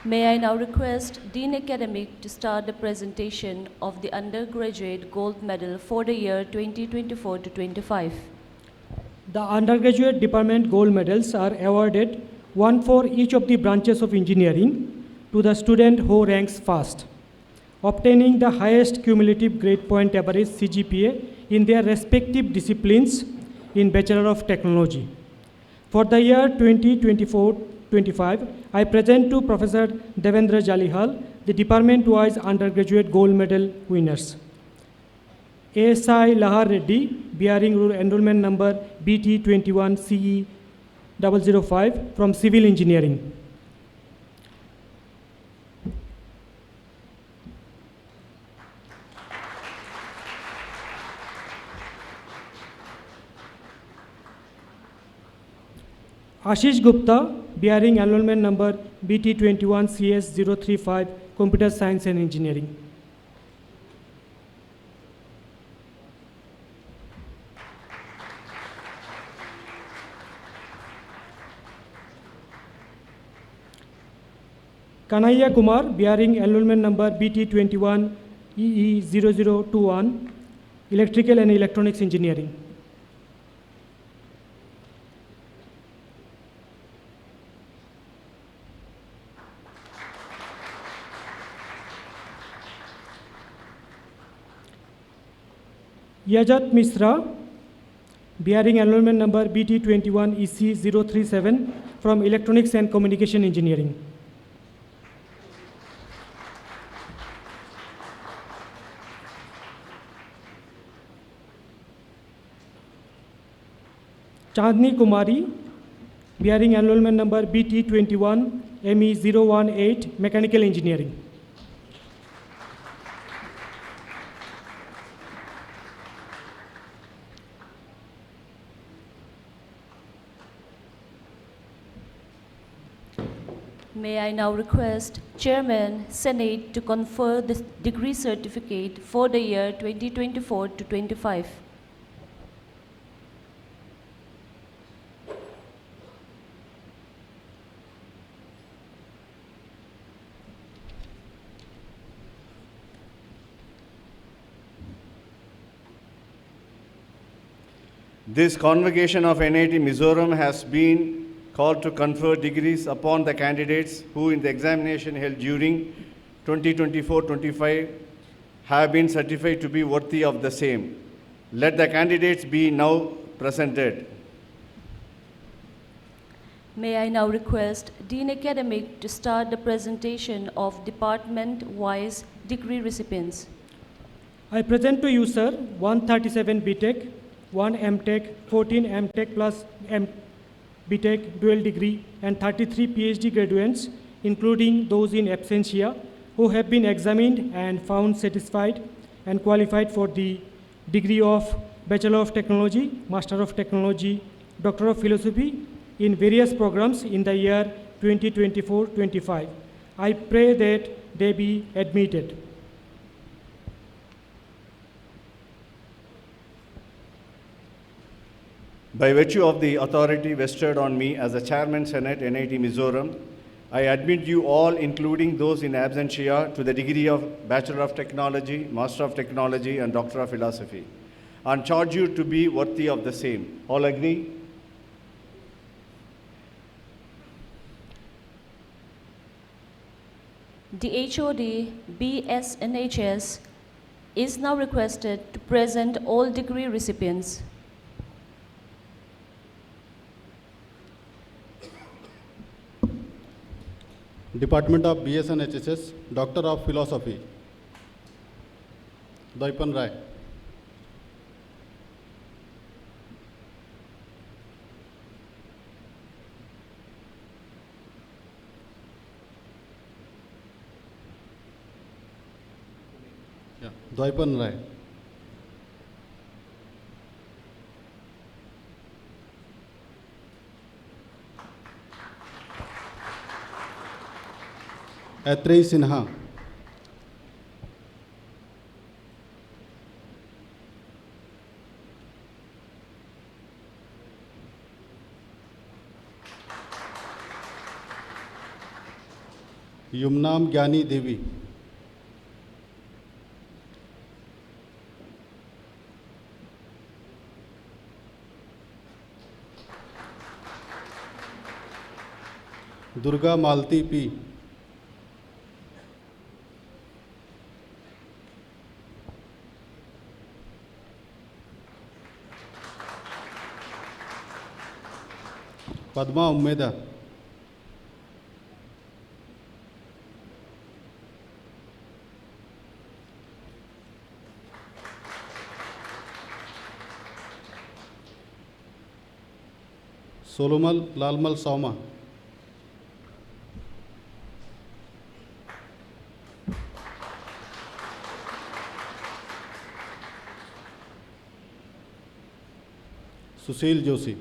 May I now request Dean Academic to start the presentation of the undergraduate gold medal for the year 2024 to 25. The undergraduate department gold medals are awarded, one for each of the branches of engineering, to the student who ranks first, obtaining the highest cumulative grade point average CGPA in their respective disciplines in Bachelor of Technology. For the year 2024-25, I present to Professor Devendra Jalihal the department-wise undergraduate gold medal winners. ASI Lahar Reddy, bearing enrollment number BT21CE 005 from Civil Engineering. Ashish Gupta, bearing enrollment number BT21CS035, Computer Science and Engineering. Kanaya Kumar, bearing enrollment number BT21EE0021, Electrical and Electronics Engineering. Yajat Misra, bearing enrollment number BT21EC037 from Electronics and Communication Engineering. Chandni Kumari, bearing enrollment number BT21ME018, Mechanical Engineering. May I now request Chairman, Senate to confer this degree certificate for the year 2024 to 25. This convocation of NIT Mizoram has been called to confer degrees upon the candidates who in the examination held during 2024-25 have been certified to be worthy of the same. Let the candidates be now presented. May I now request Dean Academic to start the presentation of department-wise degree recipients. I present to you, sir, 137 BTech, 1 MTech, 14 MTech plus BTech dual degree, and 33 PhD graduates, including those in absentia, who have been examined and found satisfied and qualified for the degree of Bachelor of Technology, Master of Technology, Doctor of Philosophy in various programs in the year 2024-25. I pray that they be admitted. By virtue of the authority vested on me as the Chairman Senate NIT Mizoram, I admit you all, including those in absentia, to the degree of Bachelor of Technology, Master of Technology, and Doctor of Philosophy, and charge you to be worthy of the same. All agree? The HOD BSNHS is now requested to present all degree recipients. Department of BSNHS, Doctor of Philosophy, Daipan Rai. Yeah, Daipan Rai. Atrey Sinha. Yumnam Gyani Devi. Durga Malti P. Padma Ummeda. Solomal Lalmal Sauma. Sushil Joshi.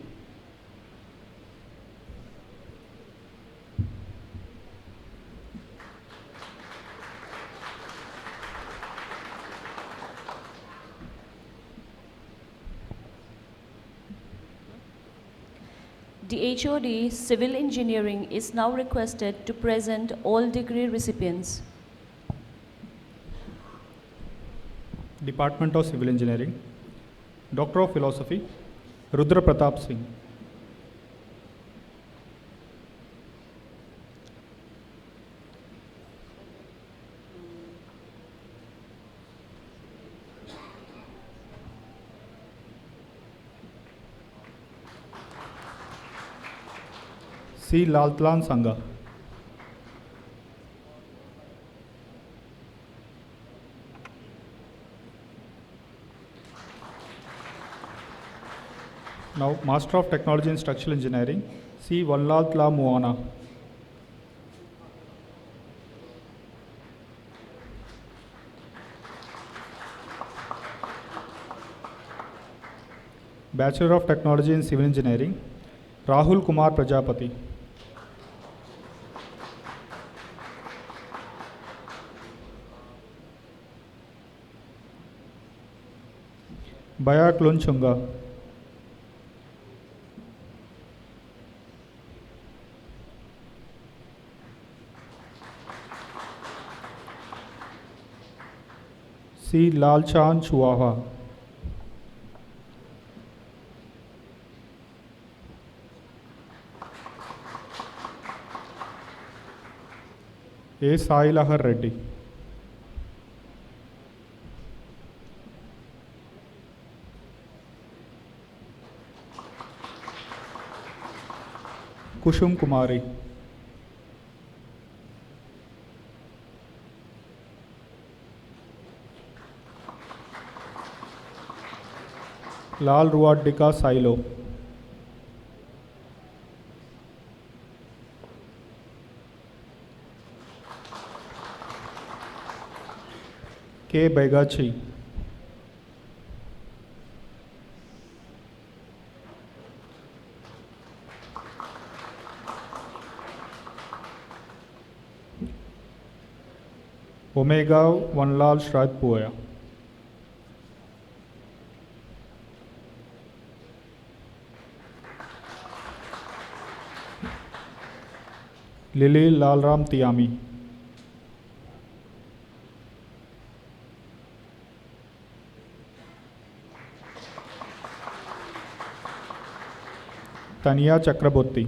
The HOD Civil Engineering is now requested to present all degree recipients. Department of Civil Engineering, Doctor of Philosophy, Rudra Pratap Singh. C. Laltlan Sangha. Now, Master of Technology in Structural Engineering, C. Vallatla Muana. Bachelor of Technology in Civil Engineering, Rahul Kumar Prajapati. Baya Klunchunga. C. Lalchan Chuaha. A. Sailahar Reddy. Kushum Kumari. Lal Ruadika Silo. K. Begachi. Omega Vanlal Shradpoya. Lily Lalram Tiami. Tania Chakraborty.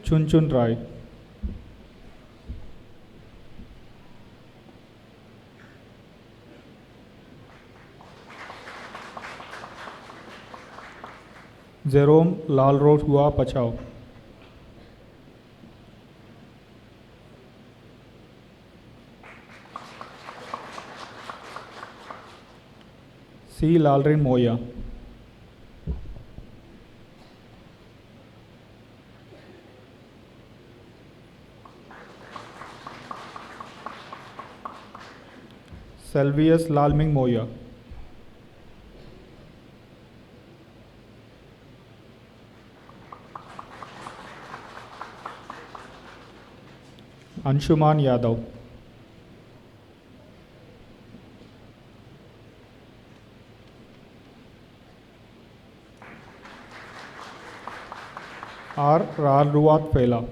Chunchun Rai. Jerome Lalro Hua Pachao. C. Lalrin Moya. Salvius Lalming Moya. Anshuman Yadav. R. Ralruat Pela.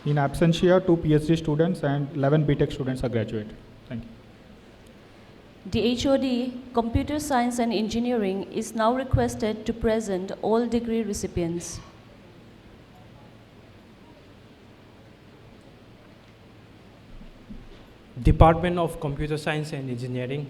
In absentia, 2 PhD students and 11 BTech students are graduated. Thank you. The HOD Computer Science and Engineering is now requested to present all degree recipients. Department of Computer Science and Engineering,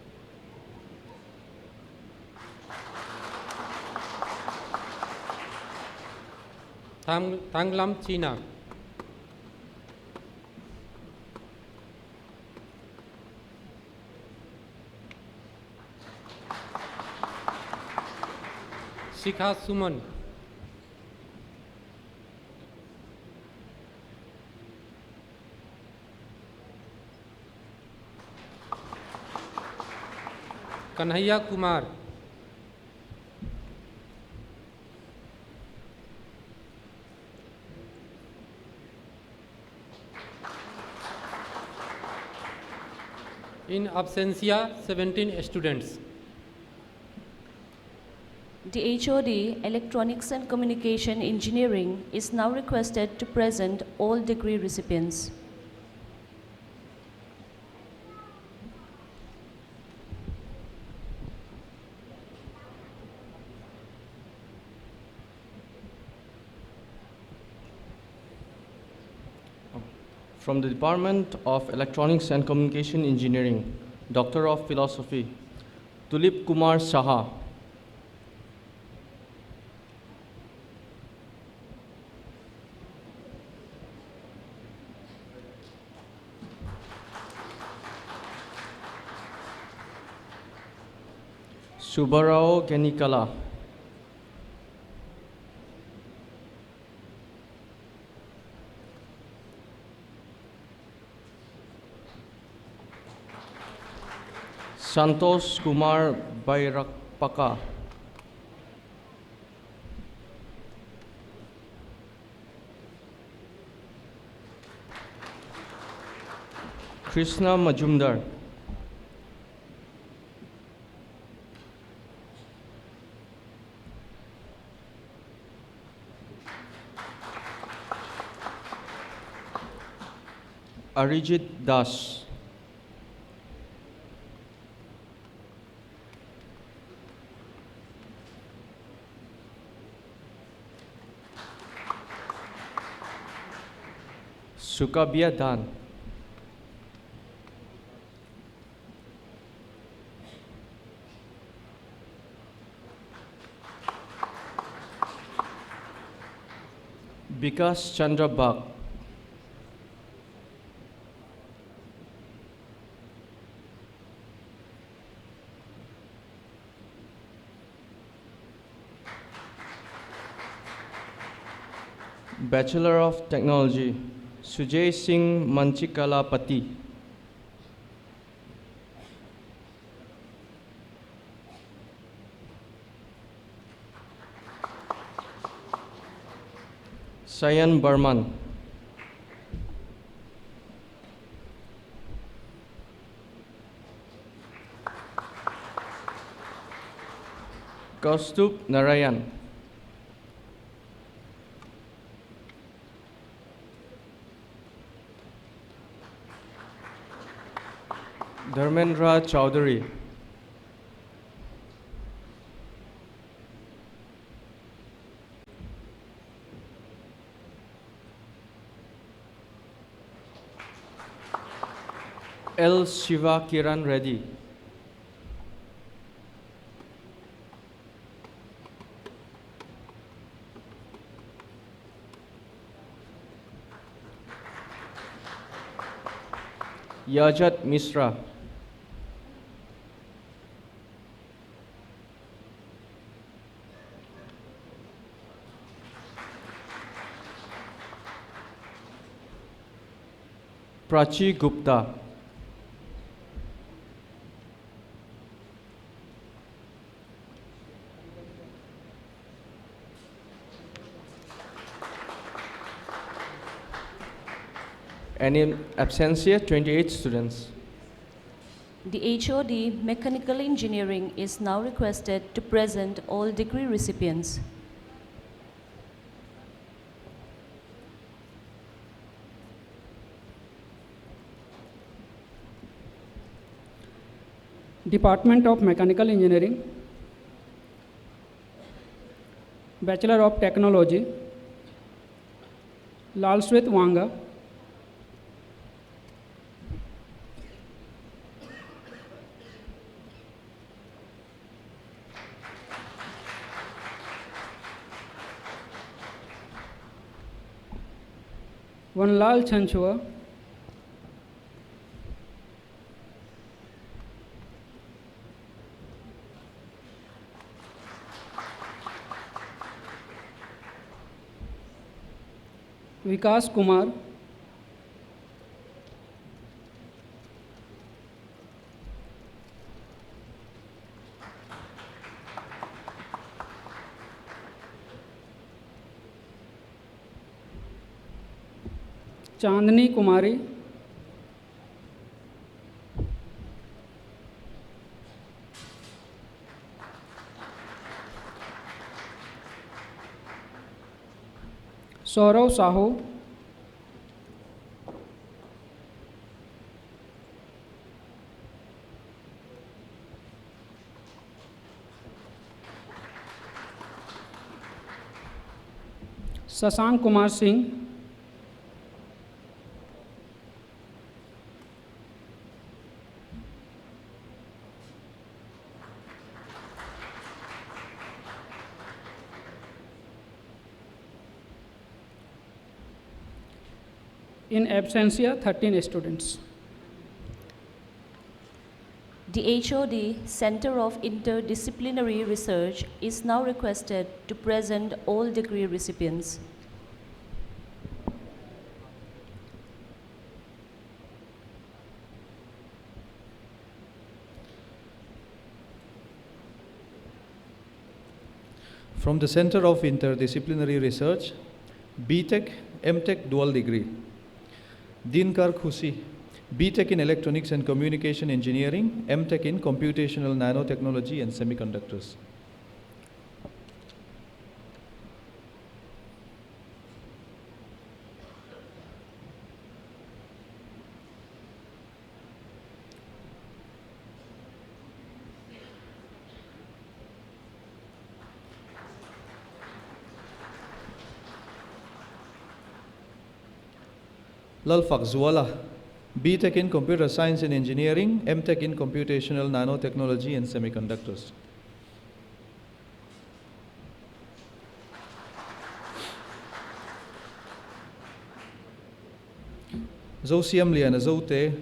Thanglam China. Shikha Suman. Kanhaiya Kumar. In absentia, 17 students. The HOD, Electronics and Communication Engineering, is now requested to present all degree recipients. From the Department of Electronics and Communication Engineering, Doctor of Philosophy, Tulip Kumar Saha. Subarao Genikala. Santosh Kumar Bairakpaka. Krishna Majumdar. Arijit Das. Sukabia Dan. Bikas Chandra Bak. Bachelor of Technology, Sujay Singh Manchikalapati. Sayan Burman. Kaustubh Narayan. Dharmendra Chowdhury. L. Shiva Kiran Reddy. Yajat Misra. Prachi Gupta. And in absentia, 28 students. The HOD, Mechanical Engineering, is now requested to present all degree recipients. Department of Mechanical Engineering, Bachelor of Technology, Lalswet Wanga. Vanlal Chanchua, Vikas Kumar, Chandni Kumari, Saurav Sahu, Sasank Kumar Singh, in absentia 13 students. The HOD, Center of Interdisciplinary Research, is now requested to present all degree recipients. From the Center of Interdisciplinary Research, BTech, MTech dual degree. Dinkar Khusi, BTech in Electronics and Communication Engineering, MTech in Computational Nanotechnology and Semiconductors. Lal Fakzuala, BTech in Computer Science and Engineering, MTech in Computational Nanotechnology and Semiconductors. Zosiam Liana Zote,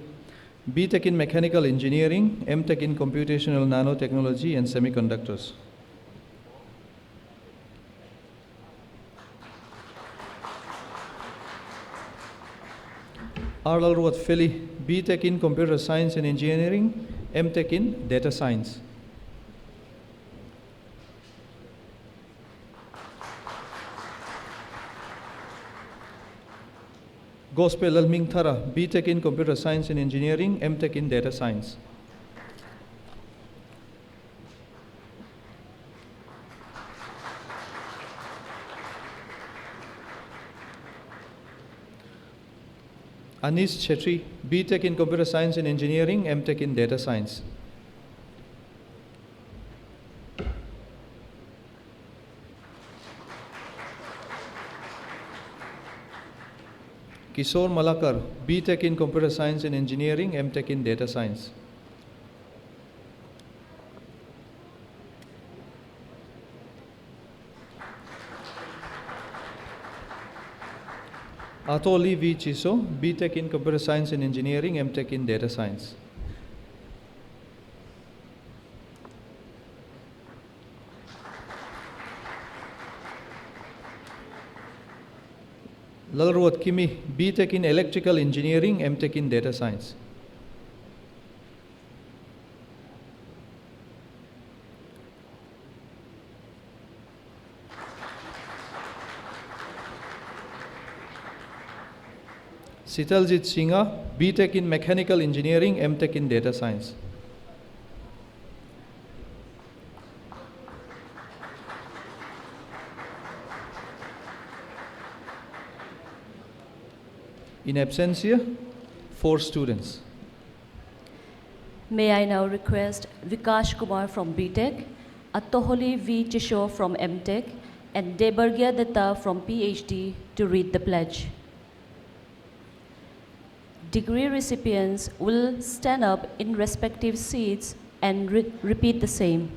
BTech in Mechanical Engineering, MTech in Computational Nanotechnology and Semiconductors. Arlal Ruat Feli, BTech in Computer Science and Engineering, MTech in Data Science. Gospel Lalming Thara, BTech in Computer Science and Engineering, MTech in Data Science. Anis Chetri, BTech in Computer Science and Engineering, MTech in Data Science. Kishore Malakar, BTech in Computer Science and Engineering, MTech in Data Science. Atoli V. Chiso, BTech in Computer Science and Engineering, MTech in Data Science. Lalruat Kimi, BTech in Electrical Engineering, MTech in Data Science. Sitaljit Singha, BTech in Mechanical Engineering, MTech in Data Science. In absentia, 4 students. May I now request Vikash Kumar from BTech, Atoholi V. Chishore from MTech, and Debargya Datta from PhD to read the pledge. Degree recipients will stand up in respective seats and repeat the same.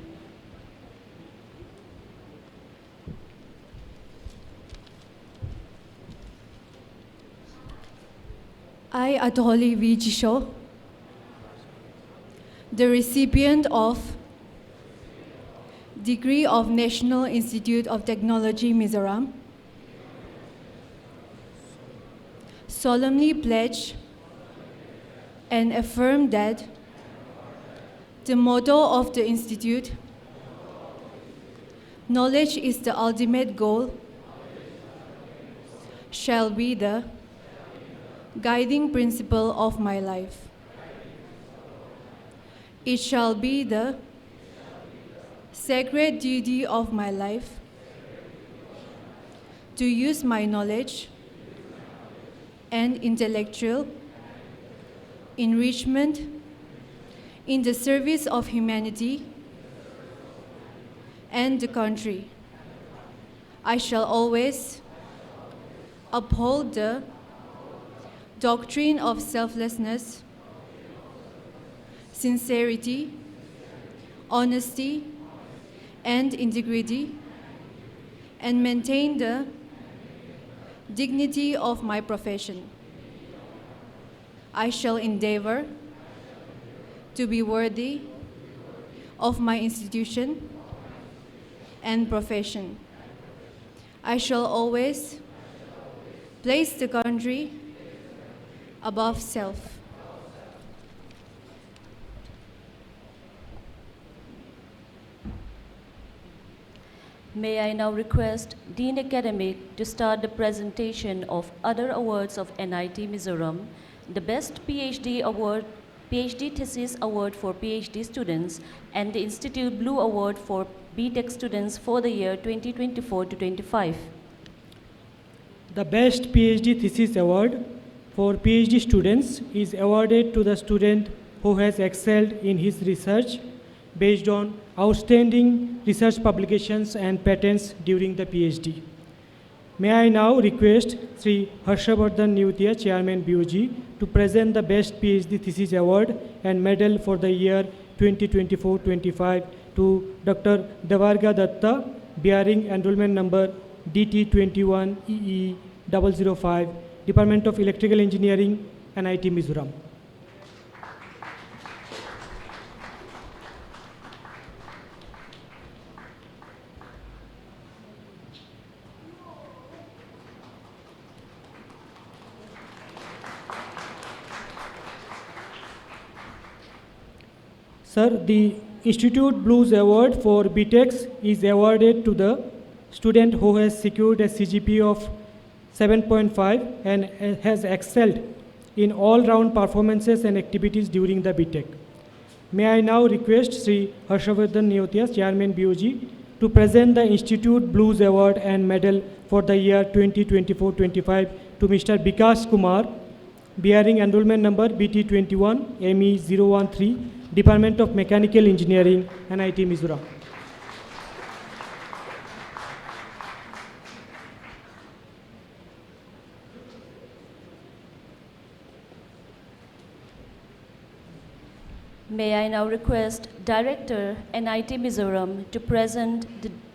I, Adoli V. Jisho, the recipient of Degree of National Institute of Technology, Mizoram, solemnly pledge and affirm that the motto of the Institute, knowledge is the ultimate goal, shall be the guiding principle of my life. It shall be the sacred duty of my life to use my knowledge and intellectual enrichment in the service of humanity and the country. I shall always uphold the doctrine of selflessness, sincerity, honesty, and integrity, and maintain the dignity of my profession. I shall endeavor to be worthy of my institution and profession. I shall always place the country above self. May I now request Dean Academic to start the presentation of other awards of NIT Mizoram, the Best PhD Award, PhD Thesis Award for PhD students, and the Institute Blue Award for BTech students for the year 2024 to 25. The Best PhD Thesis Award for PhD students is awarded to the student who has excelled in his research based on outstanding research publications and patents during the PhD. May I now request Sri Harshavardhan Neotia, Chairman BOG, to present the Best PhD Thesis Award and Medal for the year 2024-25 to Dr. Devarga Datta, bearing enrollment number DT21EE005, Department of Electrical Engineering, NIT Mizoram. Sir, the Institute Blues Award for BTechs is awarded to the student who has secured a CGPA of 7.5 and has excelled in all-round performances and activities during the BTech. May I now request Sri Harshavardhan Neotia, Chairman BOG, to present the Institute Blues Award and Medal for the year 2024-25 to Mr. Vikas Kumar, bearing enrollment number BT21 ME013, Department of Mechanical Engineering, NIT Mizoram. May I now request Director, NIT Mizoram, to present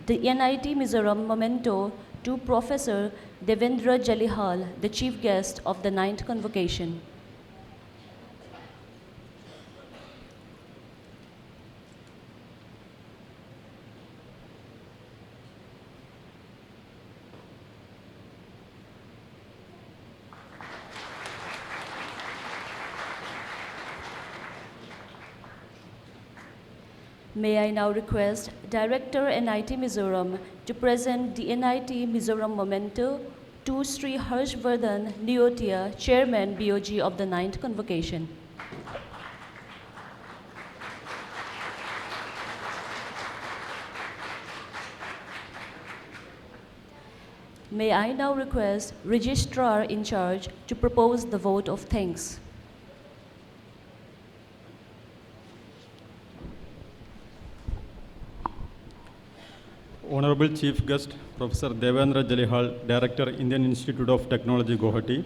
the NIT Mizoram memento to Professor Devendra Jalihal, the Chief Guest of the 9th Convocation. May I now request Director NIT Mizoram to present the NIT Mizoram memento to Sri Harshvardhan Neotia, Chairman BOG of the 9th Convocation. May I now request Registrar in charge to propose the vote of thanks. Honorable Chief Guest, Professor Devendra Jalihal, Director, Indian Institute of Technology, Guwahati.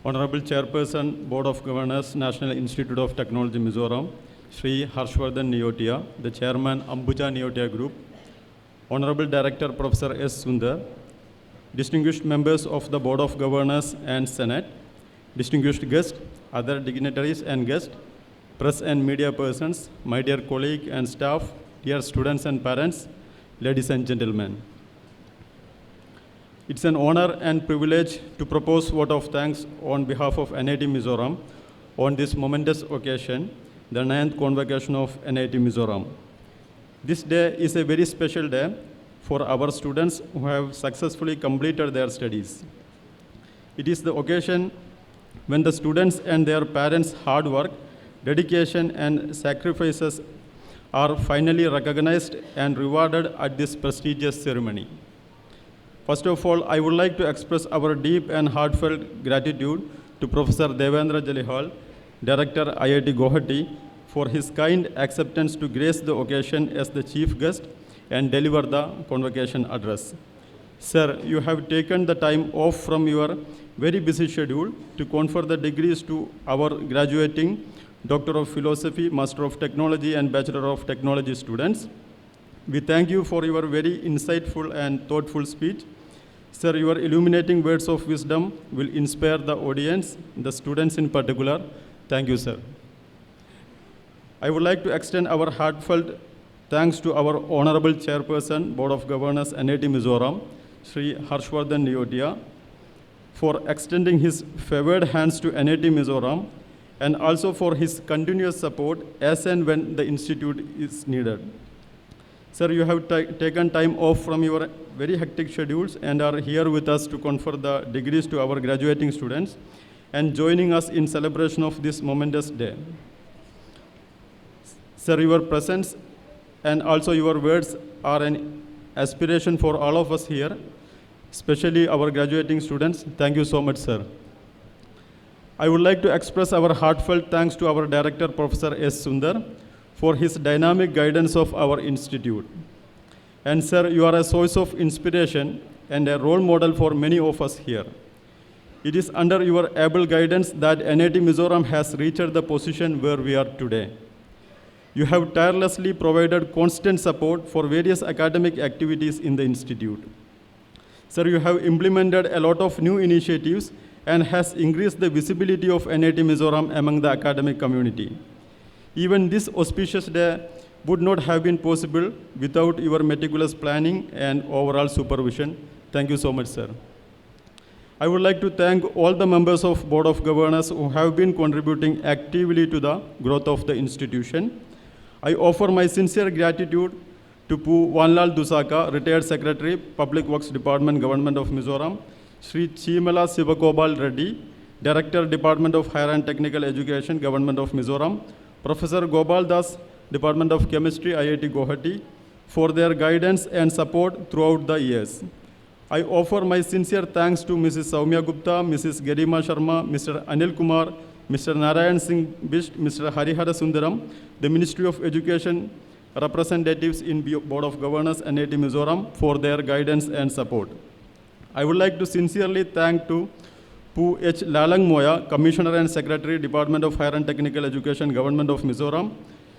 Honorable Chairperson, Board of Governors, National Institute of Technology, Mizoram, Sri Harshvardhan Neotia, the Chairman, Ambuja Neotia Group. Honorable Director, Professor S. Sundar, distinguished members of the Board of Governors and Senate, distinguished guests, other dignitaries and guests, press and media persons, my dear colleague and staff, dear students and parents, ladies and gentlemen. It's an honor and privilege to propose vote of thanks on behalf of NIT Mizoram on this momentous occasion, the 9th Convocation of NIT Mizoram. This day is a very special day for our students who have successfully completed their studies. It is the occasion when the students and their parents' hard work, dedication, and sacrifices are finally recognized and rewarded at this prestigious ceremony. First of all, I would like to express our deep and heartfelt gratitude to Professor Devendra Jalihal, Director IIT Guwahati, for his kind acceptance to grace the occasion as the chief guest and deliver the convocation address. Sir, you have taken the time off from your very busy schedule to confer the degrees to our graduating Doctor of Philosophy, Master of Technology, and Bachelor of Technology students. We thank you for your very insightful and thoughtful speech. Sir, your illuminating words of wisdom will inspire the audience, the students in particular. Thank you, sir. I would like to extend our heartfelt thanks to our Honorable Chairperson, Board of Governors, NIT Mizoram, Sri Harshvardhan Neotia, for extending his favored hands to NIT Mizoram, and also for his continuous support as and when the institute is needed. Sir, you have taken time off from your very hectic schedules and are here with us to confer the degrees to our graduating students and joining us in celebration of this momentous day. Sir, your presence and also your words are an aspiration for all of us here, especially our graduating students. Thank you so much, sir. I would like to express our heartfelt thanks to our director, Professor S. Sundar, for his dynamic guidance of our institute. And sir, you are a source of inspiration and a role model for many of us here. It is under your able guidance that NIT Mizoram has reached the position where we are today. You have tirelessly provided constant support for various academic activities in the institute. Sir, you have implemented a lot of new initiatives and has increased the visibility of NIT Mizoram among the academic community. Even this auspicious day would not have been possible without your meticulous planning and overall supervision. Thank you so much, sir. I would like to thank all the members of Board of Governors who have been contributing actively to the growth of the institution. I offer my sincere gratitude to Pu Vanlal Dusaka, Retired Secretary, Public Works Department, Government of Mizoram, Sri Chimala Sivagopal Reddy, Director, Department of Higher and Technical Education, Government of Mizoram, Professor Gopal Das, Department of Chemistry, IIT Guwahati, for their guidance and support throughout the years. I offer my sincere thanks to Mrs. Soumya Gupta, Mrs. Garima Sharma, Mr. Anil Kumar, Mr. Narayan Singh Bisht, Mr. Harihara Sundaram, the Ministry of Education representatives in Board of Governors and NIT Mizoram for their guidance and support. I would like to sincerely thank to Pu H. Lalang Moya, Commissioner and Secretary, Department of Higher and Technical Education, Government of Mizoram,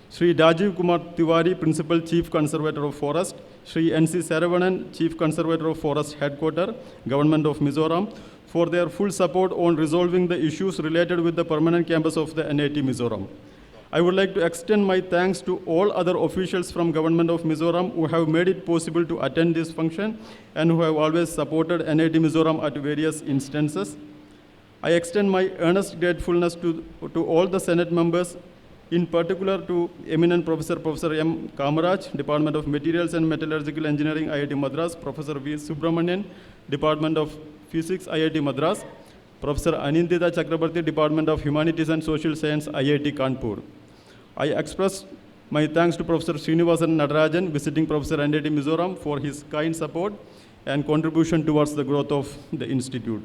Sri Rajiv Kumar Tiwari, Principal Chief Conservator of Forest, Sri N.C. Saravanan, Chief Conservator of Forest Headquarters, Government of Mizoram, for their full support on resolving the issues related with the permanent campus of the NIT Mizoram. I would like to extend my thanks to all other officials from Government of Mizoram who have made it possible to attend this function and who have always supported NIT Mizoram at various instances. I extend my earnest gratefulness to all the Senate members, in particular to eminent Professor M. Kamaraj, Department of Materials and Metallurgical Engineering, IIT Madras, Professor V. Subramanian, Department of Physics, IIT Madras, Professor Anindita Chakrabarti, Department of Humanities and Social Science, IIT Kanpur. I express my thanks to Professor Srinivasan Nadarajan, visiting Professor NIT Mizoram, for his kind support and contribution towards the growth of the institute.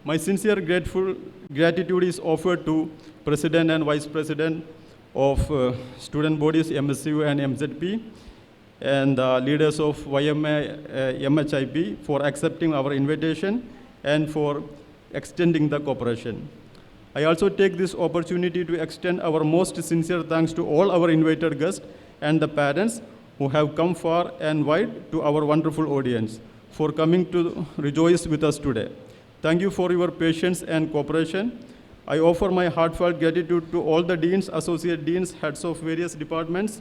My sincere gratitude is offered to President and Vice President of student bodies MSU and MZP and leaders of YMA, MHIP for accepting our invitation and for extending the cooperation. I also take this opportunity to extend our most sincere thanks to all our invited guests and the parents who have come far and wide, to our wonderful audience for coming to rejoice with us today. Thank you for your patience and cooperation. I offer my heartfelt gratitude to all the deans, associate deans, heads of various departments,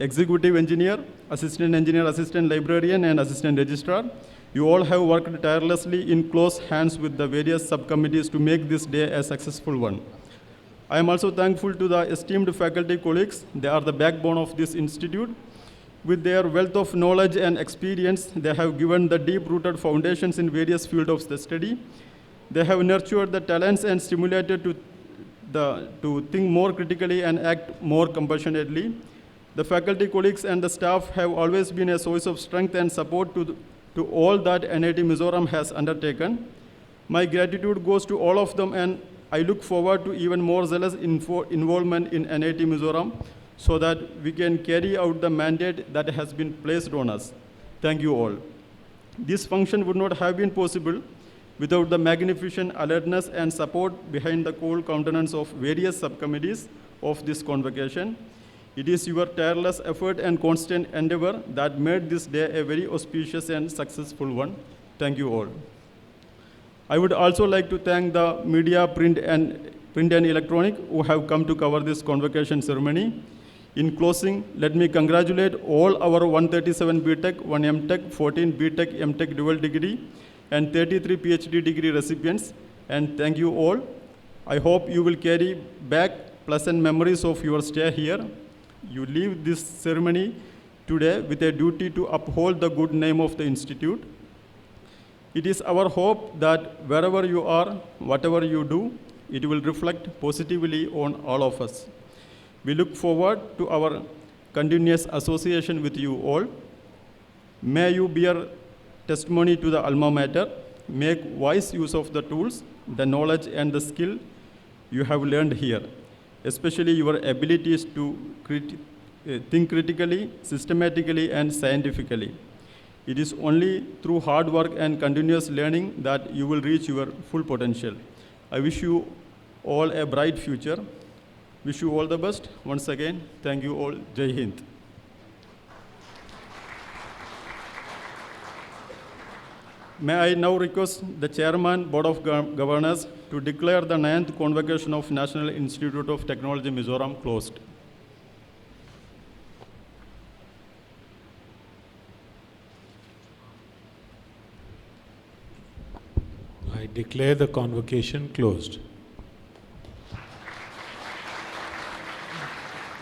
executive engineer, assistant librarian, and assistant registrar. You all have worked tirelessly in close hands with the various subcommittees to make this day a successful one. I am also thankful to the esteemed faculty colleagues. They are the backbone of this institute. With their wealth of knowledge and experience, they have given the deep-rooted foundations in various fields of the study. They have nurtured the talents and stimulated to think more critically and act more compassionately. The faculty colleagues and the staff have always been a source of strength and support to all that NIT Mizoram has undertaken. My gratitude goes to all of them, and I look forward to even more zealous involvement in NIT Mizoram so that we can carry out the mandate that has been placed on us. Thank you all. This function would not have been possible without the magnificent alertness and support behind the cold countenance of various subcommittees of this convocation. It is your tireless effort and constant endeavor that made this day a very auspicious and successful one. Thank you all. I would also like to thank the media, print and electronic who have come to cover this convocation ceremony. In closing, let me congratulate all our 137 BTech, 1 MTech, 14 BTech, MTech dual degree, and 33 PhD degree recipients, and thank you all. I hope you will carry back pleasant memories of your stay here. You leave this ceremony today with a duty to uphold the good name of the institute. It is our hope that wherever you are, whatever you do, it will reflect positively on all of us. We look forward to our continuous association with you all. May you bear testimony to the alma mater, make wise use of the tools, the knowledge and the skill you have learned here, especially your abilities to think critically, systematically, and scientifically. It is only through hard work and continuous learning that you will reach your full potential. I wish you all a bright future. Wish you all the best. Once again, thank you all. Jai Hind. May I now request the Chairman, Board of Governors, to declare the 9th Convocation of National Institute of Technology, Mizoram closed. I declare the convocation closed.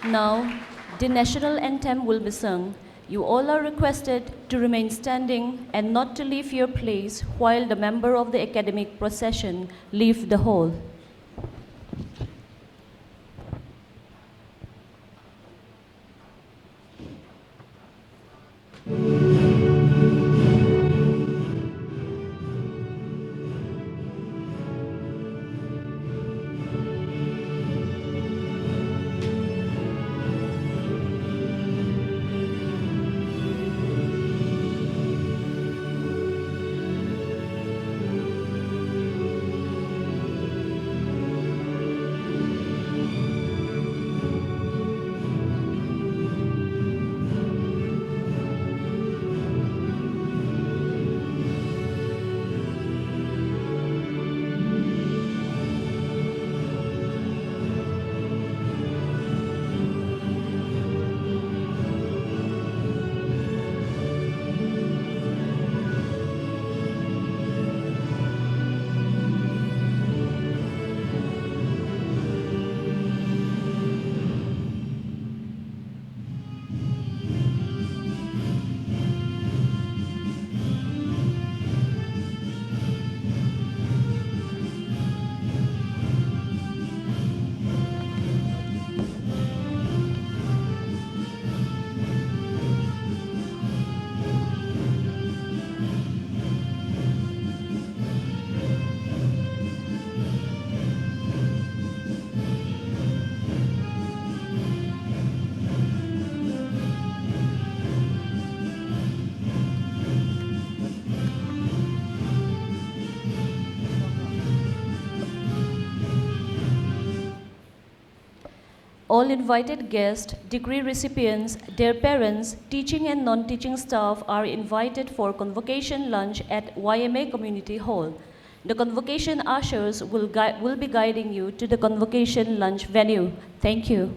Now, the national anthem will be sung. You all are requested to remain standing and not to leave your place while the member of the academic procession leave the hall. All invited guests, degree recipients, their parents, teaching and non-teaching staff are invited for convocation lunch at YMA Community Hall. The convocation ushers will be guiding you to the convocation lunch venue. Thank you.